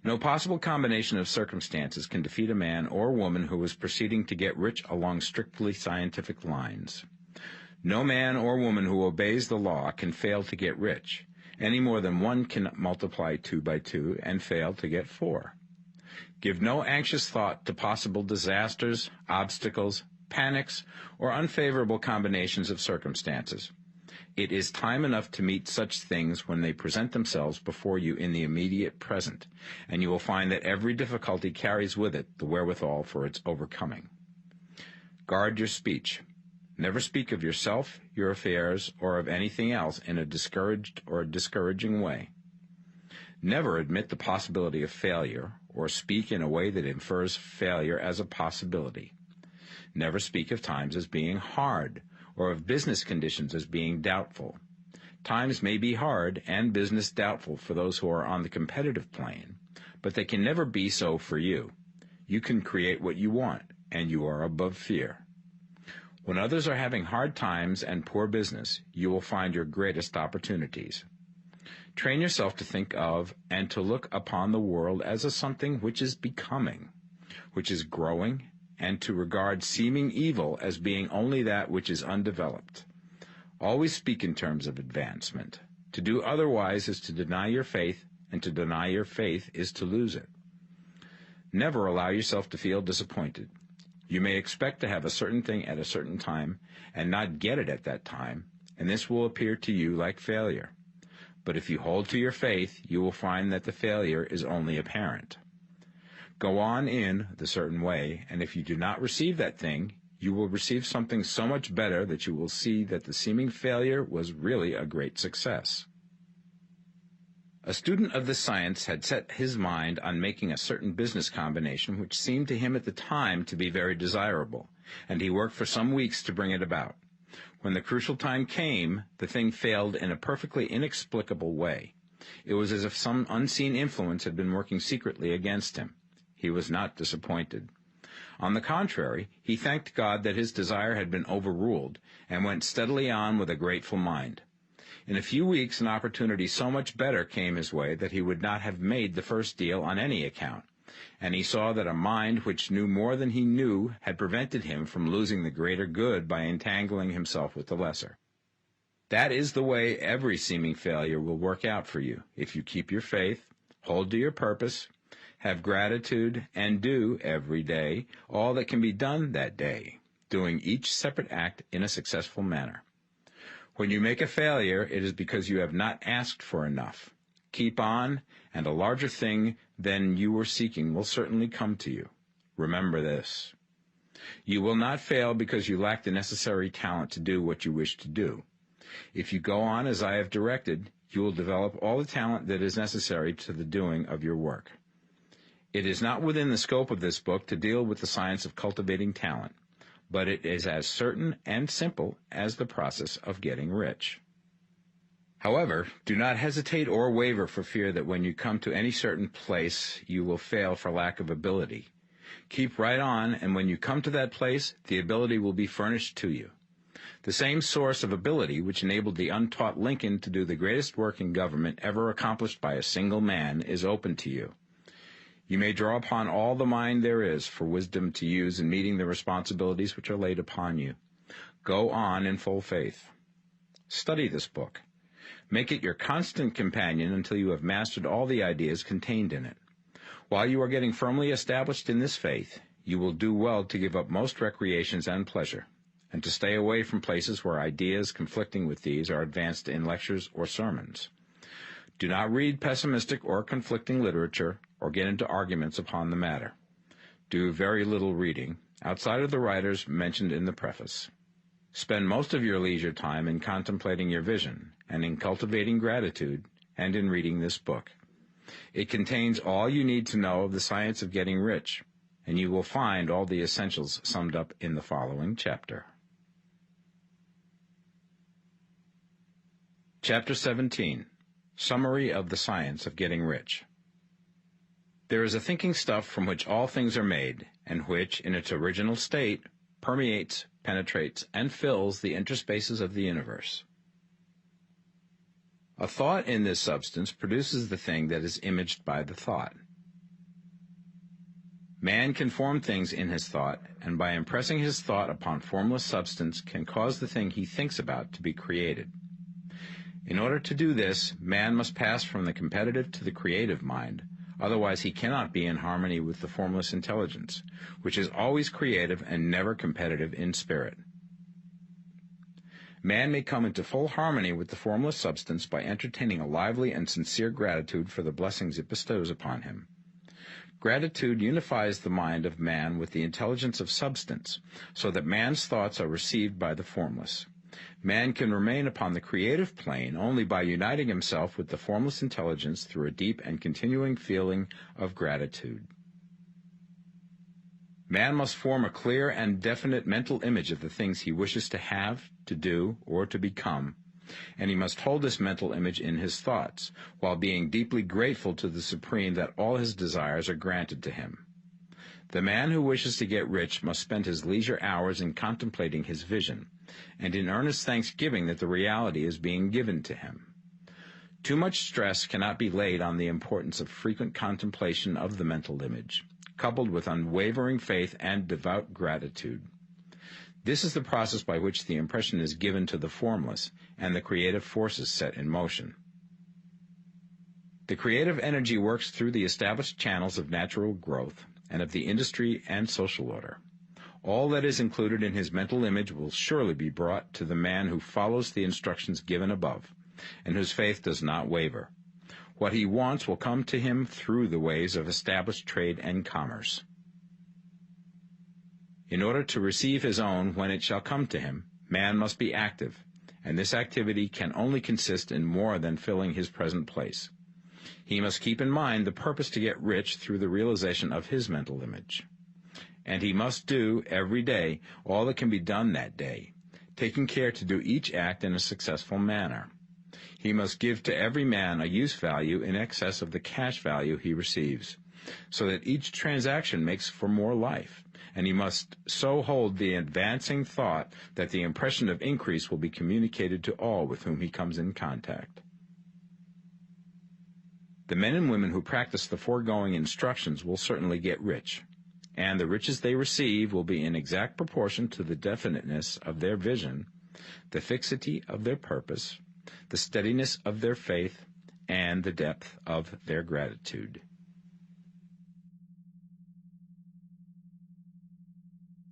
No possible combination of circumstances can defeat a man or woman who is proceeding to get rich along strictly scientific lines. No man or woman who obeys the law can fail to get rich, any more than one can multiply 2 by 2 and fail to get 4. Give no anxious thought to possible disasters, obstacles, panics, or unfavorable combinations of circumstances. It is time enough to meet such things when they present themselves before you in the immediate present, and you will find that every difficulty carries with it the wherewithal for its overcoming. Guard your speech. Never speak of yourself, your affairs, or of anything else in a discouraged or discouraging way. Never admit the possibility of failure, or speak in a way that infers failure as a possibility. Never speak of times as being hard, or of business conditions as being doubtful. Times may be hard and business doubtful for those who are on the competitive plane, but they can never be so for you. You can create what you want, and you are above fear. When others are having hard times and poor business, you will find your greatest opportunities. Train yourself to think of and to look upon the world as a something which is becoming, which is growing, and to regard seeming evil as being only that which is undeveloped. Always speak in terms of advancement. To do otherwise is to deny your faith, and to deny your faith is to lose it. Never allow yourself to feel disappointed. You may expect to have a certain thing at a certain time and not get it at that time, and this will appear to you like failure. But if you hold to your faith, you will find that the failure is only apparent. Go on in the certain way, and if you do not receive that thing, you will receive something so much better that you will see that the seeming failure was really a great success. A student of the science had set his mind on making a certain business combination which seemed to him at the time to be very desirable, and he worked for some weeks to bring it about. When the crucial time came, the thing failed in a perfectly inexplicable way. It was as if some unseen influence had been working secretly against him. He was not disappointed. On the contrary, he thanked God that his desire had been overruled, and went steadily on with a grateful mind. In a few weeks, an opportunity so much better came his way that he would not have made the first deal on any account, and he saw that a mind which knew more than he knew had prevented him from losing the greater good by entangling himself with the lesser. That is the way every seeming failure will work out for you, if you keep your faith, hold to your purpose, have gratitude, and do, every day, all that can be done that day, doing each separate act in a successful manner. When you make a failure, it is because you have not asked for enough. Keep on, and a larger thing than you were seeking will certainly come to you. Remember this. You will not fail because you lack the necessary talent to do what you wish to do. If you go on as I have directed, you will develop all the talent that is necessary to the doing of your work. It is not within the scope of this book to deal with the science of cultivating talent, but it is as certain and simple as the process of getting rich. However, do not hesitate or waver for fear that when you come to any certain place you will fail for lack of ability. Keep right on, and when you come to that place, the ability will be furnished to you. The same source of ability which enabled the untaught Lincoln to do the greatest work in government ever accomplished by a single man is open to you. You may draw upon all the mind there is for wisdom to use in meeting the responsibilities which are laid upon you. Go on in full faith. Study this book. Make it your constant companion until you have mastered all the ideas contained in it. While you are getting firmly established in this faith, you will do well to give up most recreations and pleasure, and to stay away from places where ideas conflicting with these are advanced in lectures or sermons. Do not read pessimistic or conflicting literature, or get into arguments upon the matter. Do very little reading, outside of the writers mentioned in the preface. Spend most of your leisure time in contemplating your vision, and in cultivating gratitude, and in reading this book. It contains all you need to know of the science of getting rich, and you will find all the essentials summed up in the following chapter. Chapter 17. Summary of the Science of Getting Rich. There is a thinking stuff from which all things are made, and which, in its original state, permeates, penetrates, and fills the interspaces of the universe. A thought in this substance produces the thing that is imaged by the thought. Man can form things in his thought, and by impressing his thought upon formless substance can cause the thing he thinks about to be created. In order to do this, man must pass from the competitive to the creative mind, otherwise he cannot be in harmony with the formless intelligence, which is always creative and never competitive in spirit. Man may come into full harmony with the formless substance by entertaining a lively and sincere gratitude for the blessings it bestows upon him. Gratitude unifies the mind of man with the intelligence of substance, so that man's thoughts are received by the formless. Man can remain upon the creative plane only by uniting himself with the formless intelligence through a deep and continuing feeling of gratitude. Man must form a clear and definite mental image of the things he wishes to have, to do, or to become, and he must hold this mental image in his thoughts, while being deeply grateful to the Supreme that all his desires are granted to him. The man who wishes to get rich must spend his leisure hours in contemplating his vision, and in earnest thanksgiving that the reality is being given to him. Too much stress cannot be laid on the importance of frequent contemplation of the mental image, coupled with unwavering faith and devout gratitude. This is the process by which the impression is given to the formless, and the creative forces set in motion. The creative energy works through the established channels of natural growth, and of the industry and social order. All that is included in his mental image will surely be brought to the man who follows the instructions given above, and whose faith does not waver. What he wants will come to him through the ways of established trade and commerce. In order to receive his own when it shall come to him, man must be active, and this activity can only consist in more than filling his present place. He must keep in mind the purpose to get rich through the realization of his mental image. And he must do, every day, all that can be done that day, taking care to do each act in a successful manner. He must give to every man a use value in excess of the cash value he receives, so that each transaction makes for more life, and he must so hold the advancing thought that the impression of increase will be communicated to all with whom he comes in contact. The men and women who practice the foregoing instructions will certainly get rich, and the riches they receive will be in exact proportion to the definiteness of their vision, the fixity of their purpose, the steadiness of their faith, and the depth of their gratitude.